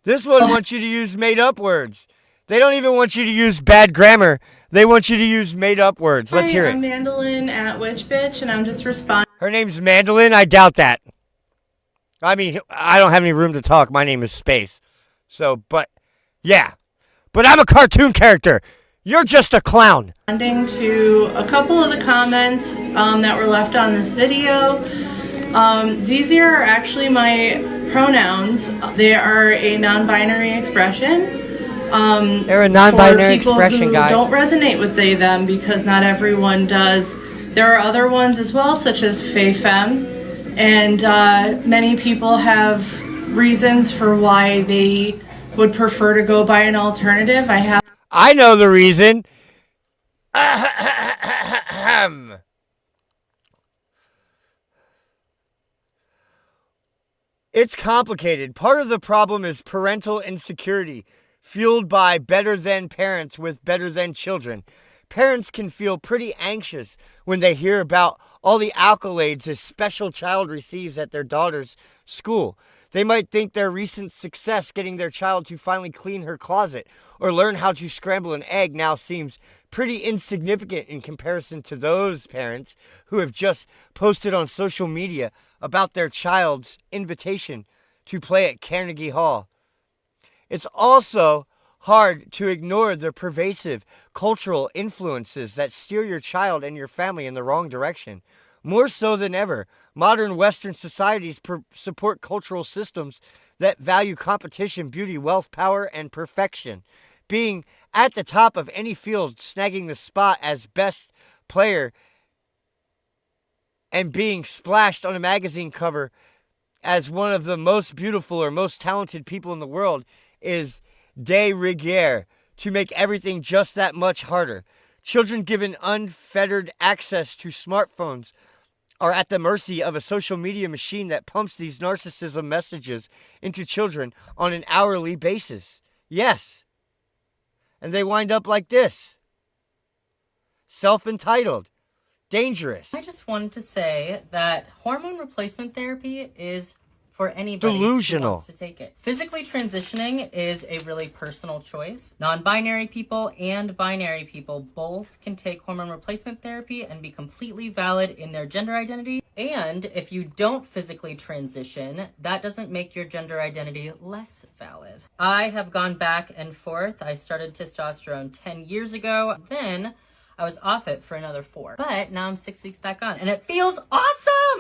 This one wants you to use made-up words. They don't even want you to use bad grammar. They want you to use made-up words. Let's hear it. I'm Mandolin at Witch Bitch, and I'm just responding. Her name's Mandolin? I doubt that. I mean, I don't have any room to talk. My name is SpaysE. So, but, yeah. But I'm a cartoon character. You're just a clown. Responding to a couple of the comments that were left on this video. These here are actually my pronouns. They are a non-binary expression. They're a non-binary expression, guys. Don't resonate with they, them, because not everyone does. There are other ones as well, such as fey, femme, and many people have reasons for why they would prefer to go by an alternative. I know the reason. It's complicated. Part of the problem is parental insecurity, fueled by better than parents with better than children. Parents can feel pretty anxious when they hear about all the accolades a special child receives at their daughter's school. They might think their recent success getting their child to finally clean her closet or learn how to scramble an egg now seems pretty insignificant in comparison to those parents who have just posted on social media about their child's invitation to play at Carnegie Hall. It's also hard to ignore the pervasive cultural influences that steer your child and your family in the wrong direction. More so than ever, modern Western societies support cultural systems that value competition, beauty, wealth, power, and perfection. Being at the top of any field, snagging the spot as best player, and being splashed on a magazine cover as one of the most beautiful or most talented people in the world is de rigueur, to make everything just that much harder. Children given unfettered access to smartphones are at the mercy of a social media machine that pumps these narcissism messages into children on an hourly basis. Yes. And they wind up like this. Self-entitled. Dangerous. I just wanted to say that hormone replacement therapy is for anybody delusional who wants to take it. Physically transitioning is a really personal choice. Non-binary people and binary people both can take hormone replacement therapy and be completely valid in their gender identity. And if you don't physically transition, that doesn't make your gender identity less valid. I have gone back and forth. I started testosterone 10 years ago. Then I was off it for another 4. But now I'm 6 weeks back on, and it feels awesome!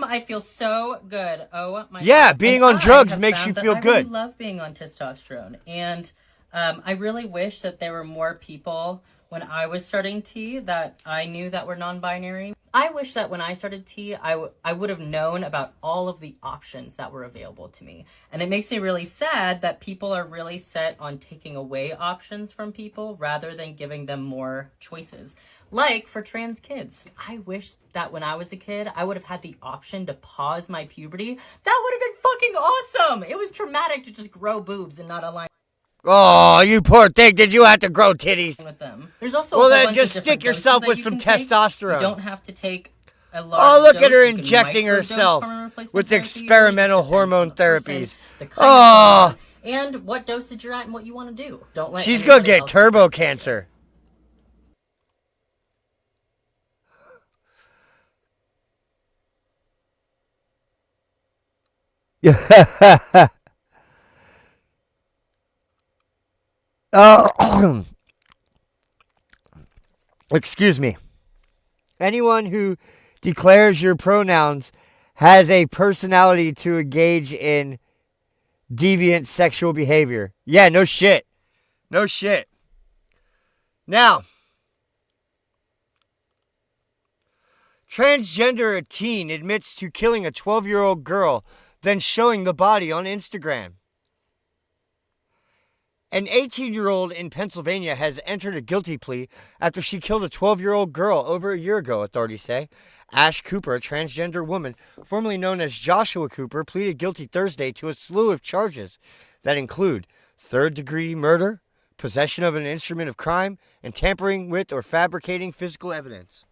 I feel so good. Oh my God. Yeah, being on drugs makes you feel good. I really love being on testosterone. And I really wish that there were more people when I was starting T that I knew that were non-binary. I wish that when I started T, I would have known about all of the options that were available to me. And it makes me really sad that people are really set on taking away options from people rather than giving them more choices. Like for trans kids. I wish that when I was a kid, I would have had the option to pause my puberty. That would have been fucking awesome. It was traumatic to just grow boobs and not align. Oh, you poor thing. Did you have to grow titties? With them. There's also well, then just stick yourself with some testosterone. You don't have to take a large Oh, look dose. at her You can injecting microdose herself hormone replacement with therapy. experimental It really just hormone depends on the therapies. person, the kind Oh, of person, and what dosage you're at and what you want to do. Don't let she's gonna anybody get else turbo cancer. Oh, excuse me. Anyone who declares your pronouns has a personality to engage in deviant sexual behavior. Yeah, no shit. No shit. Now, transgender teen admits to killing a 12-year-old girl, then showing the body on Instagram. An 18-year-old in Pennsylvania has entered a guilty plea after she killed a 12-year-old girl over a year ago, authorities say. Ash Cooper, a transgender woman formerly known as Joshua Cooper, pleaded guilty Thursday to a slew of charges that include third-degree murder, possession of an instrument of crime, and tampering with or fabricating physical evidence.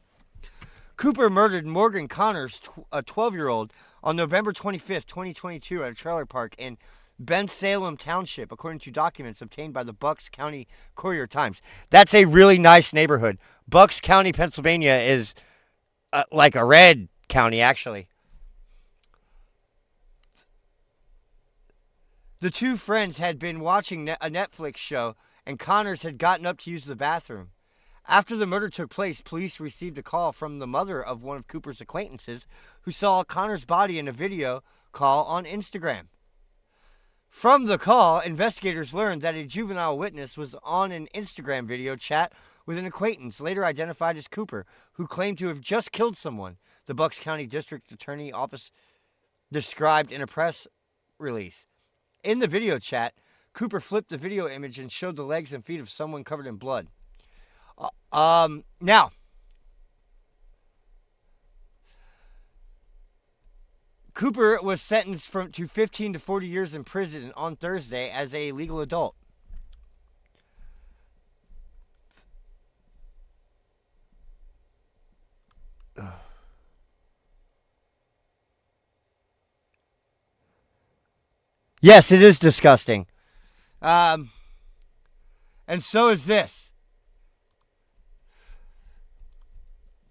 Cooper murdered Morgan Connors, a 12-year-old, on November 25th, 2022 at a trailer park in Bensalem Township, according to documents obtained by the Bucks County Courier-Times. That's a really nice neighborhood. Bucks County, Pennsylvania is like a red county, actually. The two friends had been watching a Netflix show, and Connors had gotten up to use the bathroom. After the murder took place, police received a call from the mother of one of Cooper's acquaintances who saw Connors' body in a video call on Instagram. From the call, investigators learned that a juvenile witness was on an Instagram video chat with an acquaintance, later identified as Cooper, who claimed to have just killed someone, the Bucks County District Attorney Office described in a press release. In the video chat, Cooper flipped the video image and showed the legs and feet of someone covered in blood. Now, Cooper was sentenced to 15 to 40 years in prison on Thursday as a legal adult. Yes, it is disgusting. And so is this.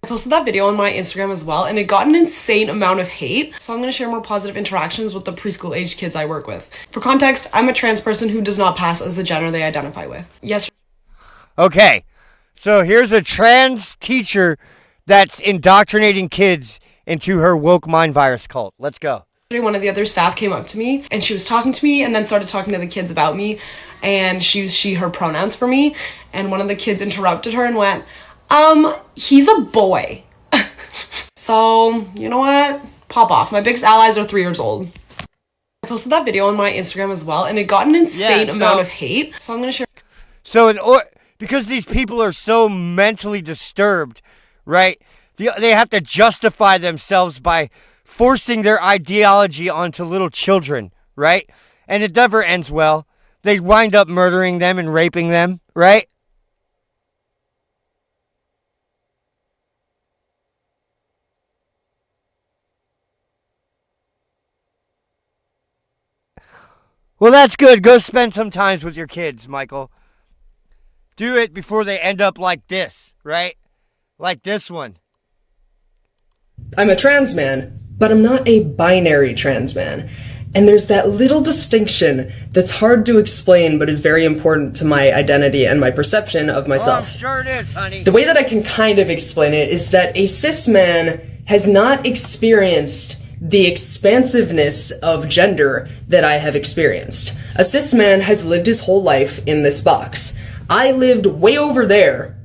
I posted that video on my Instagram as well, and it got an insane amount of hate. So I'm going to share more positive interactions with the preschool age kids I work with. For context, I'm a trans person who does not pass as the gender they identify with. Yes. Okay, so here's a trans teacher that's indoctrinating kids into her woke mind virus cult. Let's go. One of the other staff came up to me, and she was talking to me and then started talking to the kids about me, and she used her pronouns for me, and one of the kids interrupted her and went, he's a boy. So, you know what? Pop off. My biggest allies are 3 years old. I posted that video on my Instagram as well, and it got an insane amount of hate. So I'm going to share. So, because these people are so mentally disturbed, right? They have to justify themselves by forcing their ideology onto little children, right? And it never ends well. They wind up murdering them and raping them, right? Well, that's good. Go spend some time with your kids, Michael. Do it before they end up like this, right? Like this one. I'm a trans man, but I'm not a binary trans man. And there's that little distinction that's hard to explain, but is very important to my identity and my perception of myself. Oh, sure it is, honey. The way that I can kind of explain it is that a cis man has not experienced the expansiveness of gender that I have experienced. A cis man has lived his whole life in this box. I lived way over there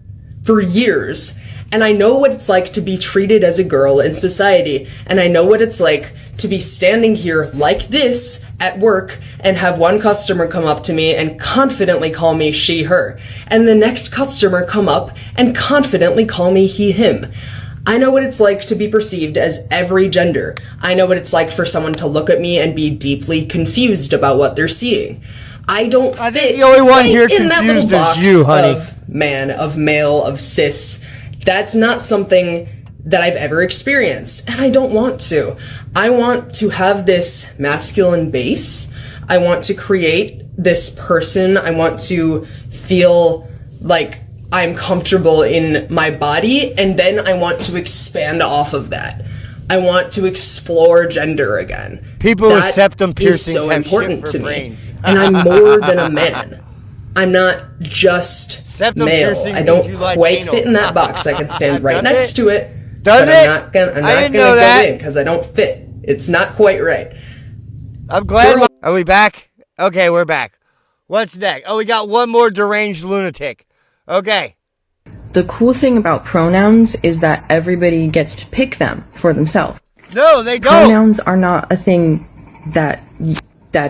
for years, and I know what it's like to be treated as a girl in society, and I know what it's like to be standing here like this at work and have one customer come up to me and confidently call me she, her, and the next customer come up and confidently call me he, him. I know what it's like to be perceived as every gender. I know what it's like for someone to look at me and be deeply confused about what they're seeing. I think the only one here in that little confused box is you, honey. of man, of male, of cis. That's not something that I've ever experienced, and I don't want to. I want to have this masculine base. I want to create this person. I want to feel like I'm comfortable in my body, and then I want to expand off of that. I want to explore gender again. People that with septum piercings is so have important shit for to brains. me, and I'm more than a man. I'm not just Septum male. piercing I don't means you like quite anal. fit in that box. I can stand right Does next it? to it. Does but it? I'm not gonna I didn't know go that. in because I don't fit. It's not quite right. I'm glad. Are we back? Okay, we're back. What's next? Oh, we got one more deranged lunatic. Okay. The cool thing about pronouns is that everybody gets to pick them for themselves. No, they don't. Pronouns are not a thing that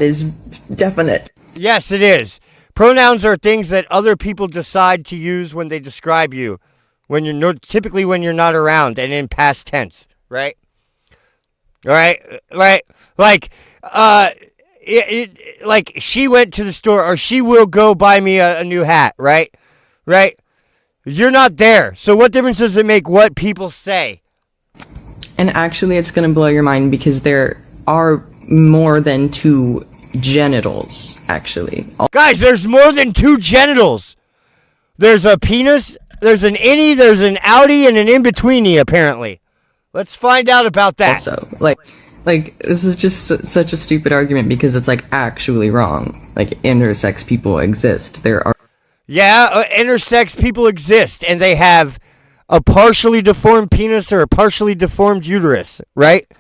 is definite. Yes, it is. Pronouns are things that other people decide to use when they describe you, when you're typically when you're not around and in past tense, right? Right? Like, like she went to the store, or she will go buy me a new hat, right? Right? You're not there, so what difference does it make what people say? And actually, it's going to blow your mind because there are more than two genitals, actually. Guys, there's more than two genitals. There's a penis, there's an innie, there's an outie, and an in-betweenie, apparently. Let's find out about that. Also, like this is just such a stupid argument because it's, like, actually wrong. Like, intersex people exist. There are... Yeah, intersex people exist, and they have a partially deformed penis or a partially deformed uterus, right?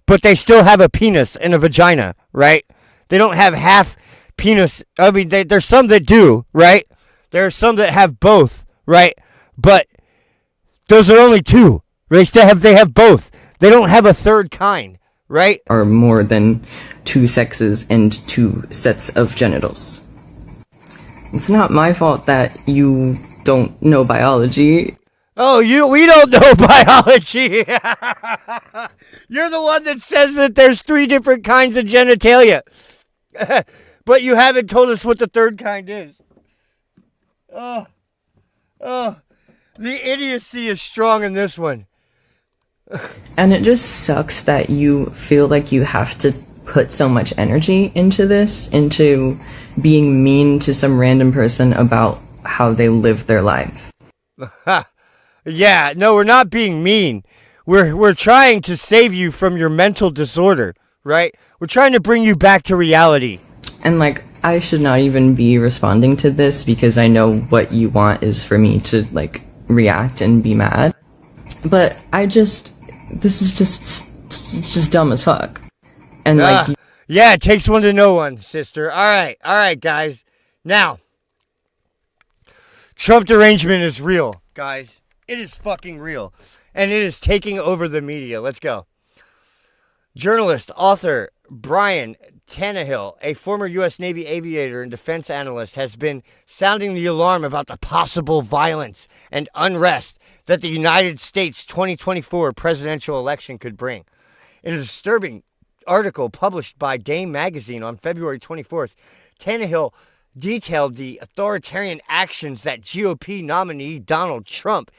But they still have a penis and a vagina, right? They don't have half penis. I mean, there's some that do, right? There are some that have both, right? But those are only two. They have both. They don't have a third kind, right? Are more than two sexes and two sets of genitals. It's not my fault that you don't know biology. Oh, we don't know biology. You're the one that says that there's 3 different kinds of genitalia. But you haven't told us what the third kind is. Oh, the idiocy is strong in this one. And it just sucks that you feel like you have to put so much energy into this, into being mean to some random person about how they live their life. Yeah, no, we're not being mean. We're trying to save you from your mental disorder, right? We're trying to bring you back to reality. And, like, I should not even be responding to this because I know what you want is for me to, like, react and be mad. But this is just dumb as fuck. And, like... Yeah, it takes one to know one, sister. All right, guys. Now, Trump derangement is real, guys. It is fucking real. And it is taking over the media. Let's go. Journalist, author, Brian Tannehill, a former U.S. Navy aviator and defense analyst, has been sounding the alarm about the possible violence and unrest that the United States 2024 presidential election could bring. In a disturbing article published by Dame magazine on February 24th, Tannehill detailed the authoritarian actions that GOP nominee Donald Trump,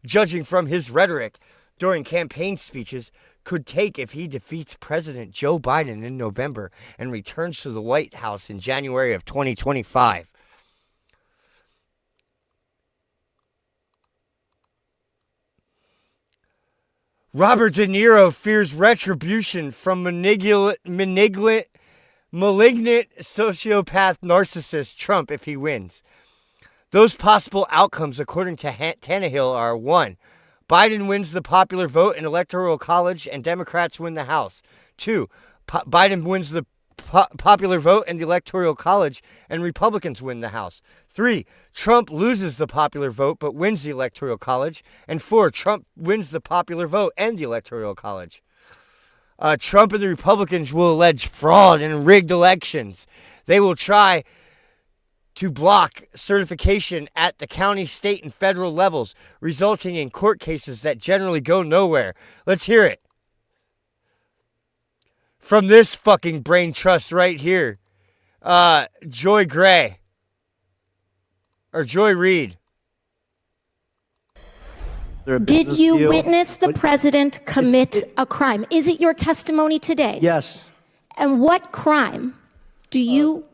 judging from his rhetoric during campaign speeches, could take if he defeats President Joe Biden in November and returns to the White House in January of 2025. Robert De Niro fears retribution from malignant sociopath narcissist Trump if he wins. Those possible outcomes, according to Tannehill, are 1. Biden wins the popular vote in Electoral College and Democrats win the House. 2. Biden wins the popular vote in the Electoral College and Republicans win the House. 3. Trump loses the popular vote but wins the Electoral College. And 4. Trump wins the popular vote and the Electoral College. Trump and the Republicans will allege fraud and rigged elections. They will try to block certification at the county, state, and federal levels, resulting in court cases that generally go nowhere. Let's hear it. From this fucking brain trust right here. Joy Gray. Or Joy Reid. Did you witness the president commit a crime? Is it your testimony today? Yes. And what crime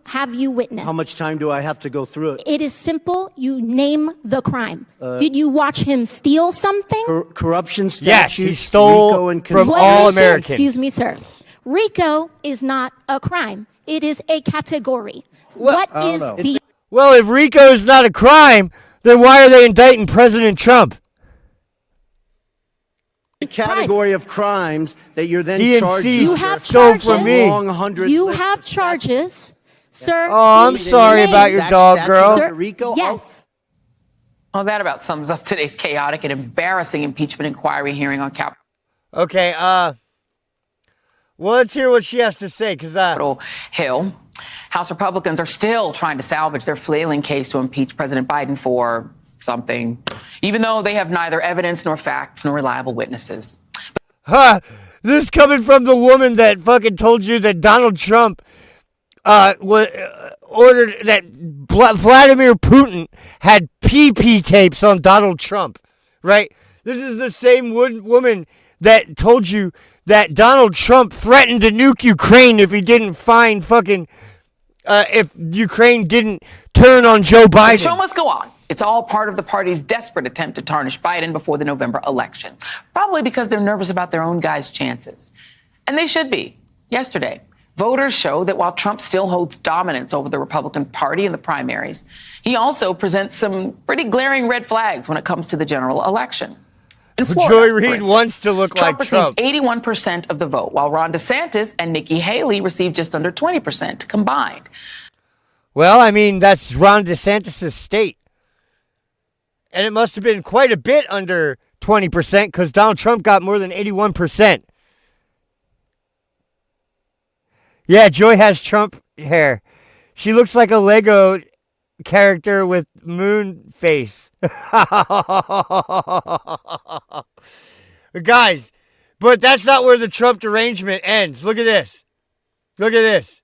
have you witnessed? How much time do I have to go through it? It is simple. You name the crime. Did you watch him steal something? Corruption statutes. Yes, he stole from all Americans. Excuse me, sir. RICO is not a crime. It is a category. What is the... Well, if RICO is not a crime, then why are they indicting President Trump? A category of crimes that you're then charged with. You have charges. You list. have charges, sir. Oh, I'm sorry about your dog, girl. Sir, yes. Well, that about sums up today's chaotic and embarrassing impeachment inquiry hearing on Capitol. Okay, well, let's hear what she has to say, because Capitol Hill. House Republicans are still trying to salvage their flailing case to impeach President Biden for something, even though they have neither evidence nor facts nor reliable witnesses. This coming from the woman that fucking told you that Donald Trump ordered that Vladimir Putin had PP tapes on Donald Trump, right? This is the same woman that told you that Donald Trump threatened to nuke Ukraine if he didn't find fucking, if Ukraine didn't turn on Joe Biden. The show must go on. It's all part of the party's desperate attempt to tarnish Biden before the November election. Probably because they're nervous about their own guys' chances. And they should be. Yesterday, voters show that while Trump still holds dominance over the Republican Party in the primaries, he also presents some pretty glaring red flags when it comes to the general election. In Florida, Joy Reid wants to look like Trump. Received 81% of the vote, while Ron DeSantis and Nikki Haley received just under 20% combined. Well, I mean, that's Ron DeSantis' state. And it must have been quite a bit under 20% because Donald Trump got more than 81%. Yeah, Joy has Trump hair. She looks like a Lego character with moon face. Guys, but that's not where the Trump derangement ends. Look at this. Look at this.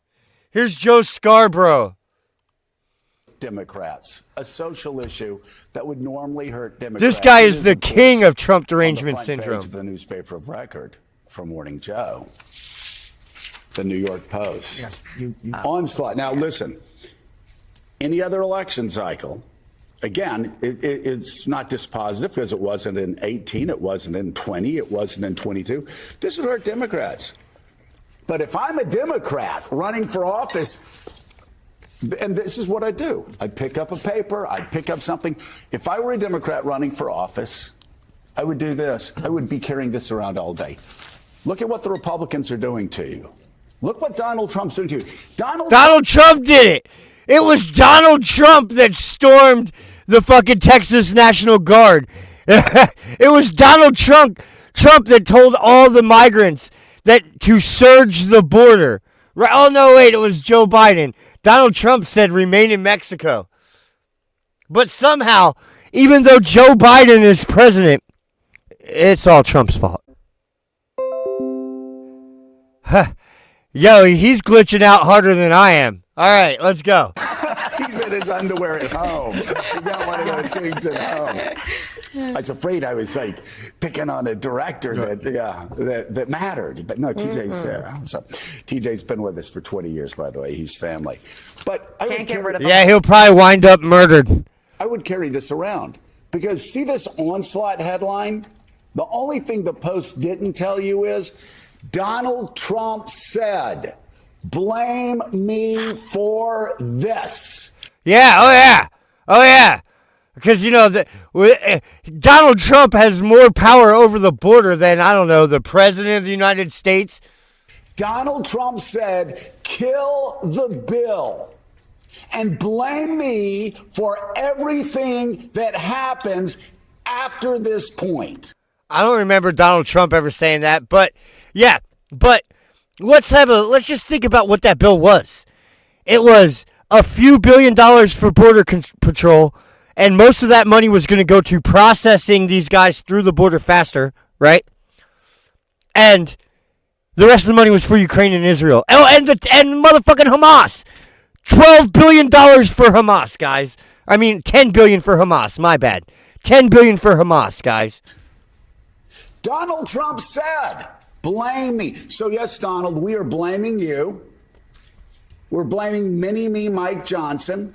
Here's Joe Scarborough. Democrats, a social issue that would normally hurt Democrats. This guy is the king of Trump derangement syndrome. Page of the newspaper of record from Morning Joe, the New York Post. Onslaught. Now listen, any other election cycle, again, it's not dispositive because it wasn't in 18, it wasn't in 20, it wasn't in 22. This would hurt Democrats. But if I'm a Democrat running for office, and this is what I do. I'd pick up a paper. I'd pick up something. If I were a Democrat running for office, I would do this. I would be carrying this around all day. Look at what the Republicans are doing to you. Look what Donald Trump's doing to you. Donald Trump did it. It was Donald Trump that stormed the fucking Texas National Guard. It was Donald Trump that told all the migrants that to surge the border. Right? Oh, no, wait, it was Joe Biden. Donald Trump said remain in Mexico. But somehow, even though Joe Biden is president, it's all Trump's fault. Yo, he's glitching out harder than I am. All right, let's go. He's in his underwear at home. He got one of those things at home. I was afraid I was like picking on a director that mattered, but no, TJ's so TJ's been with us for 20 years, by the way. He's family, but I can't get rid of him. Yeah, he'll probably wind up murdered. I would carry this around because see this onslaught headline. The only thing the Post didn't tell you is Donald Trump said, "Blame me for this." Yeah. Oh yeah. Because, Donald Trump has more power over the border than, I don't know, the President of the United States. Donald Trump said, kill the bill and blame me for everything that happens after this point. I don't remember Donald Trump ever saying that, but yeah, let's just think about what that bill was. It was a few $1 billion for border patrol, and most of that money was going to go to processing these guys through the border faster, right? And the rest of the money was for Ukraine and Israel. Oh, and motherfucking Hamas. $12 billion for Hamas, guys. I mean, $10 billion for Hamas. My bad. $10 billion for Hamas, guys. Donald Trump said, blame me. So yes, Donald, we are blaming you. We're blaming Mini-Me Mike Johnson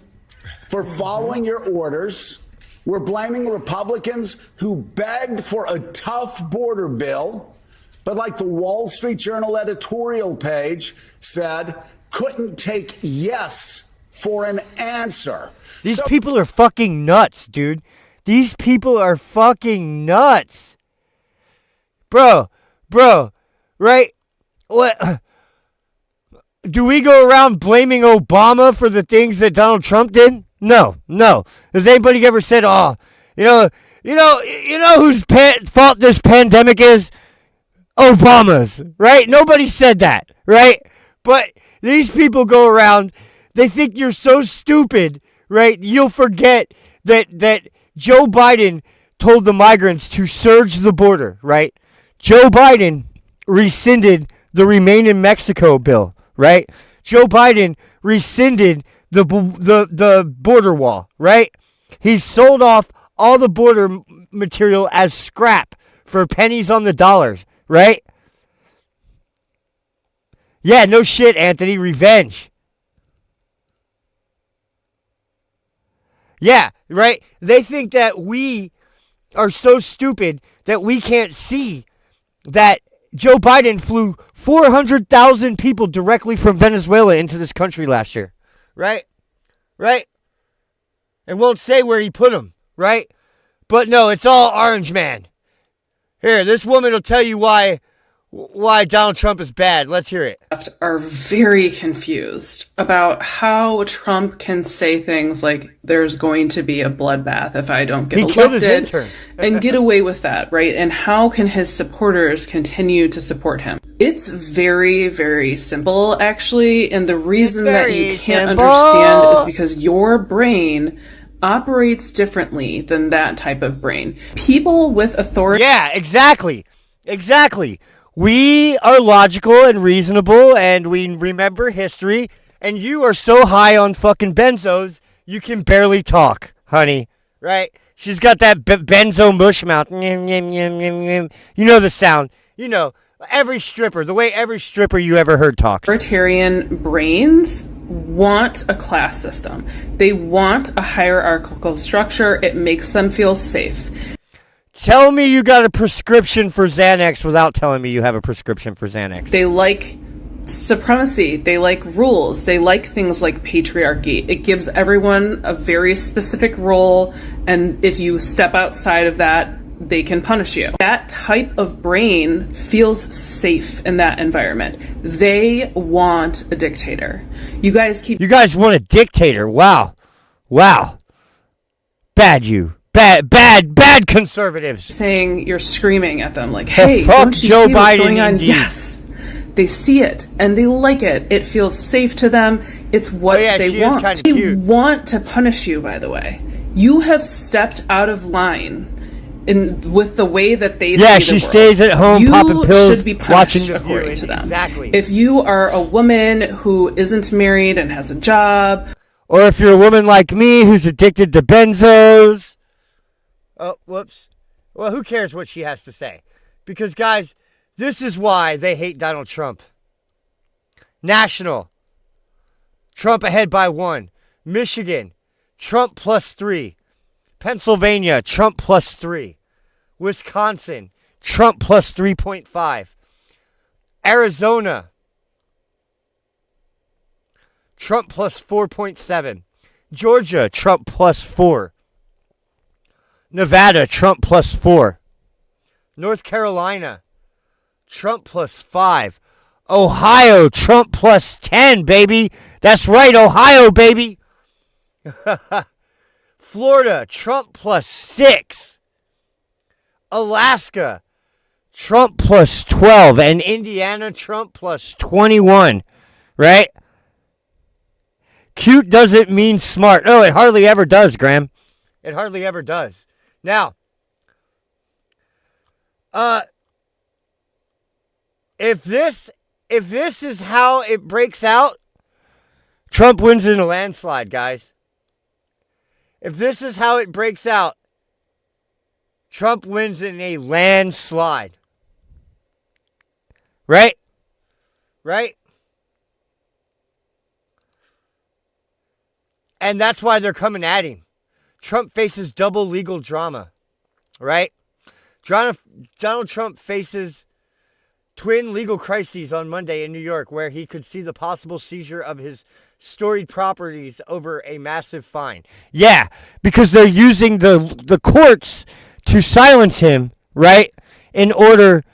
for following your orders. We're blaming Republicans who begged for a tough border bill, but like the Wall Street Journal editorial page said, couldn't take yes for an answer. These people are fucking nuts, dude. These people are fucking nuts. Bro, right? What? Do we go around blaming Obama for the things that Donald Trump did? No. Has anybody ever said, whose fault this pandemic is? Obama's, right? Nobody said that, right? But these people go around, they think you're so stupid, right? You'll forget that Joe Biden told the migrants to surge the border, right? Joe Biden rescinded the Remain in Mexico bill, right? Joe Biden rescinded the border wall, right? He sold off all the border material as scrap for pennies on the dollars, right? Yeah, no shit, Anthony. Revenge. Yeah, right? They think that we are so stupid that we can't see that Joe Biden flew 400,000 people directly from Venezuela into this country last year. Right? Right? And won't say where he put them. Right? But no, it's all Orange Man. Here, this woman will tell you why Donald Trump is bad. Let's hear it. Are very confused about how Trump can say things like there's going to be a bloodbath if I don't get elected. He killed his intern. And get away with that, right? And how can his supporters continue to support him? It's very, very simple, actually. And the reason that you can't understand is because your brain operates differently than that type of brain. People with authority... Yeah, exactly. We are logical and reasonable, and we remember history, and you are so high on fucking benzos, you can barely talk, honey, right? She's got that benzo mush mouth. You know the sound. You know, every stripper, the way every stripper you ever heard talks. Authoritarian brains want a class system. They want a hierarchical structure. It makes them feel safe. Tell me you got a prescription for Xanax without telling me you have a prescription for Xanax. They like supremacy. They like rules. They like things like patriarchy. It gives everyone a very specific role, and if you step outside of that, they can punish you. That type of brain feels safe in that environment. They want a dictator. You guys want a dictator. Wow. Bad conservatives. Saying you're screaming at them like, hey, fuck don't you Joe see what's Biden going on? indeed. Yes. They see it and they like it. It feels safe to them. It's what they want. They want to punish you, by the way. You have stepped out of line with the way that they see the world. Yeah, she stays at home popping pills, you should be punished according to them. Exactly. If you are a woman who isn't married and has a job, or if you're a woman like me who's addicted to benzos. Oh, whoops. Well, who cares what she has to say? Because, guys, this is why they hate Donald Trump. National. Trump ahead by 1. Michigan. Trump +3. Pennsylvania. Trump +3. Wisconsin. Trump +3.5. Arizona. Trump +4.7. Georgia. Trump +4. Nevada, Trump +4. North Carolina, Trump +5. Ohio, Trump +10, baby. That's right, Ohio, baby. Florida, Trump +6. Alaska, Trump +12. And Indiana, Trump +21. Right? Cute doesn't mean smart. Oh, it hardly ever does, Graham. It hardly ever does. Now, if this is how it breaks out, Trump wins in a landslide, guys. If this is how it breaks out, Trump wins in a landslide. Right? Right? And that's why they're coming at him. Trump faces double legal drama. Right? Donald Trump faces twin legal crises on Monday in New York, where he could see the possible seizure of his storied properties over a massive fine. Yeah, because they're using the courts to silence him, right, in order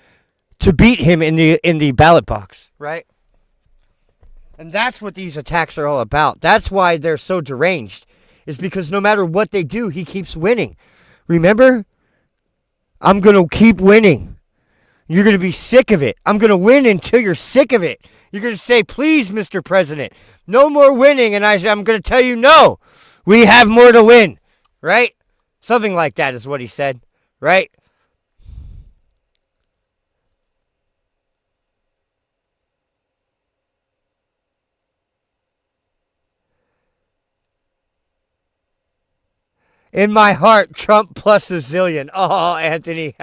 to beat him in the ballot box, right? And that's what these attacks are all about. That's why they're so deranged, is because no matter what they do, he keeps winning. Remember? I'm going to keep winning. You're going to be sick of it. I'm going to win until you're sick of it. You're going to say, please, Mr. President, no more winning. And I'm going to tell you, no, we have more to win. Right? Something like that is what he said. Right? In my heart, Trump plus a zillion. Oh, Anthony.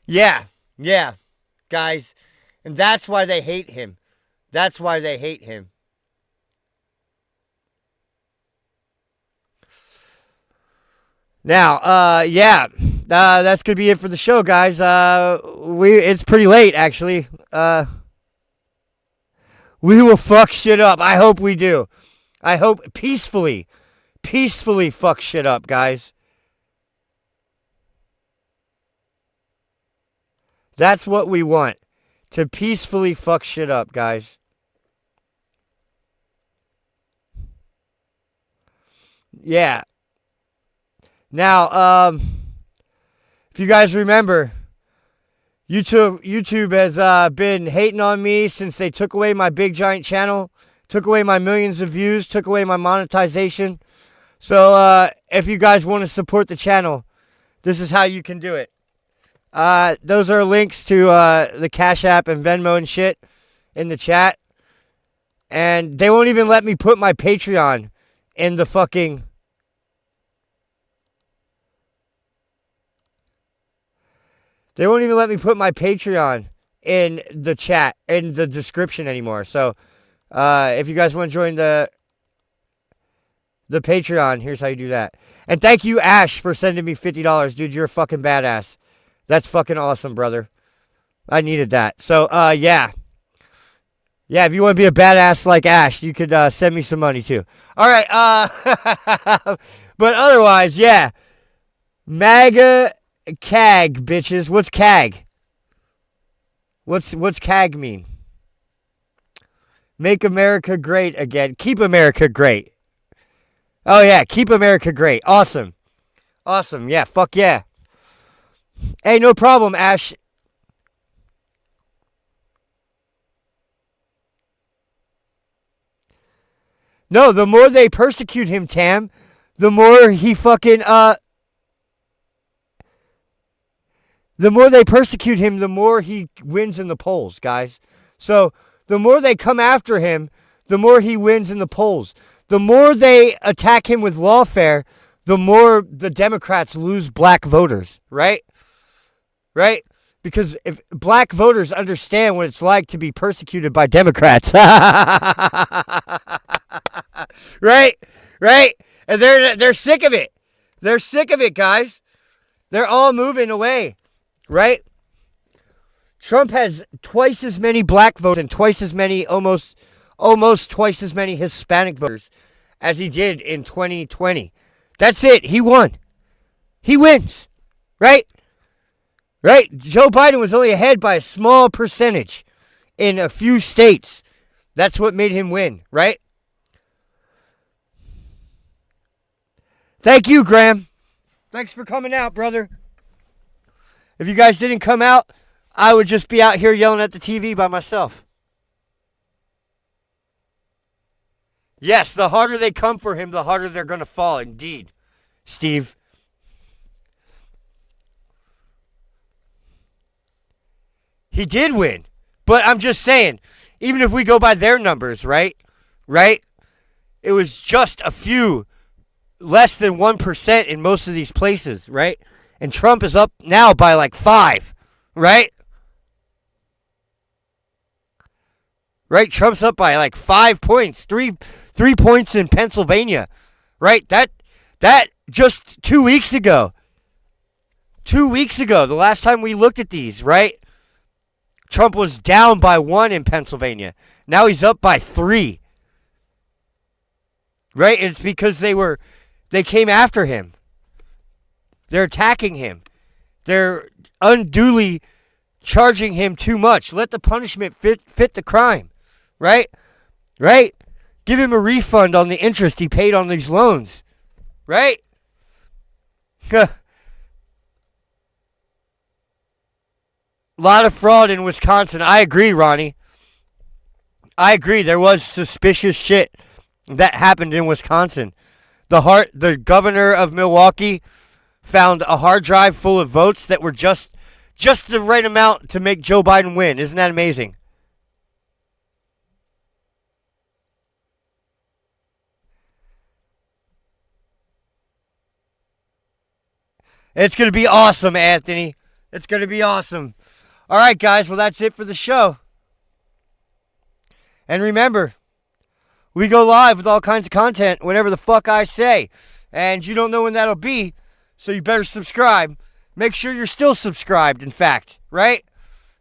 Yeah, guys. And that's why they hate him. That's why they hate him. Now, that's going to be it for the show, guys. It's pretty late, actually. We will fuck shit up. I hope we do. I hope peacefully fuck shit up, guys. That's what we want. To peacefully fuck shit up, guys. Yeah. Now, if you guys remember, YouTube has been hating on me since they took away my big giant channel, took away my millions of views, took away my monetization. So, if you guys want to support the channel, this is how you can do it. Those are links to the Cash App and Venmo and shit in the chat. And they won't even let me put my Patreon in the fucking... They won't even let me put my Patreon in the chat, in the description anymore. So, if you guys want to join the Patreon, here's how you do that. And thank you, Ash, for sending me $50. Dude, you're a fucking badass. That's fucking awesome, brother. I needed that. So, yeah. Yeah, if you want to be a badass like Ash, you could send me some money, too. All right. But otherwise, yeah. MAGA CAG, bitches. What's CAG? What's CAG mean? Make America great again. Keep America great. Oh, yeah. Keep America great. Awesome. Awesome. Yeah. Fuck yeah. Hey, no problem, Ash. No, the more they persecute him, Tam, the more he fucking, the more they persecute him, the more he wins in the polls, guys. So, the more they come after him, the more he wins in the polls. The more they attack him with lawfare, the more the Democrats lose black voters, right? Right? Because if black voters understand what it's like to be persecuted by Democrats. Right? Right? And they're sick of it. They're sick of it, guys. They're all moving away. Right? Trump has twice as many black voters and twice as many, almost twice as many Hispanic voters as he did in 2020. That's it. He won. He wins. Right? Right? Joe Biden was only ahead by a small percentage in a few states. That's what made him win, right? Thank you, Graham. Thanks for coming out, brother. If you guys didn't come out, I would just be out here yelling at the TV by myself. Yes, the harder they come for him, the harder they're going to fall, indeed, Steve. He did win. But I'm just saying, even if we go by their numbers, right? Right? It was just a few, less than 1% in most of these places, right? And Trump is up now by like 5, right? Right? Trump's up by like 5 points, 3 points in Pennsylvania, right? That just 2 weeks ago. 2 weeks ago, the last time we looked at these, right? Trump was down by 1 in Pennsylvania. Now he's up by 3. Right? And it's because they came after him. They're attacking him. They're unduly charging him too much. Let the punishment fit the crime. Right? Right? Give him a refund on the interest he paid on these loans. Right? A lot of fraud in Wisconsin. I agree, Ronnie. I agree. There was suspicious shit that happened in Wisconsin. The governor of Milwaukee found a hard drive full of votes that were just the right amount to make Joe Biden win. Isn't that amazing? It's going to be awesome, Anthony. It's going to be awesome. All right, guys. Well, that's it for the show. And remember, we go live with all kinds of content whenever the fuck I say. And you don't know when that'll be, so you better subscribe. Make sure you're still subscribed, in fact, right?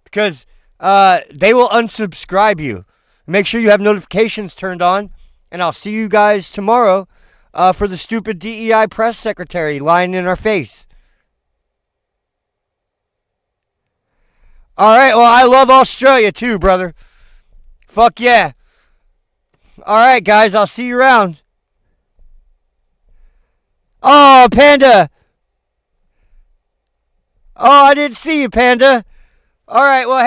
Because they will unsubscribe you. Make sure you have notifications turned on. And I'll see you guys tomorrow for the stupid DEI press secretary lying in our face. All right, well, I love Australia too, brother. Fuck yeah. All right, guys, I'll see you around. Oh, Panda. Oh, I didn't see you, Panda. All right, well, hey.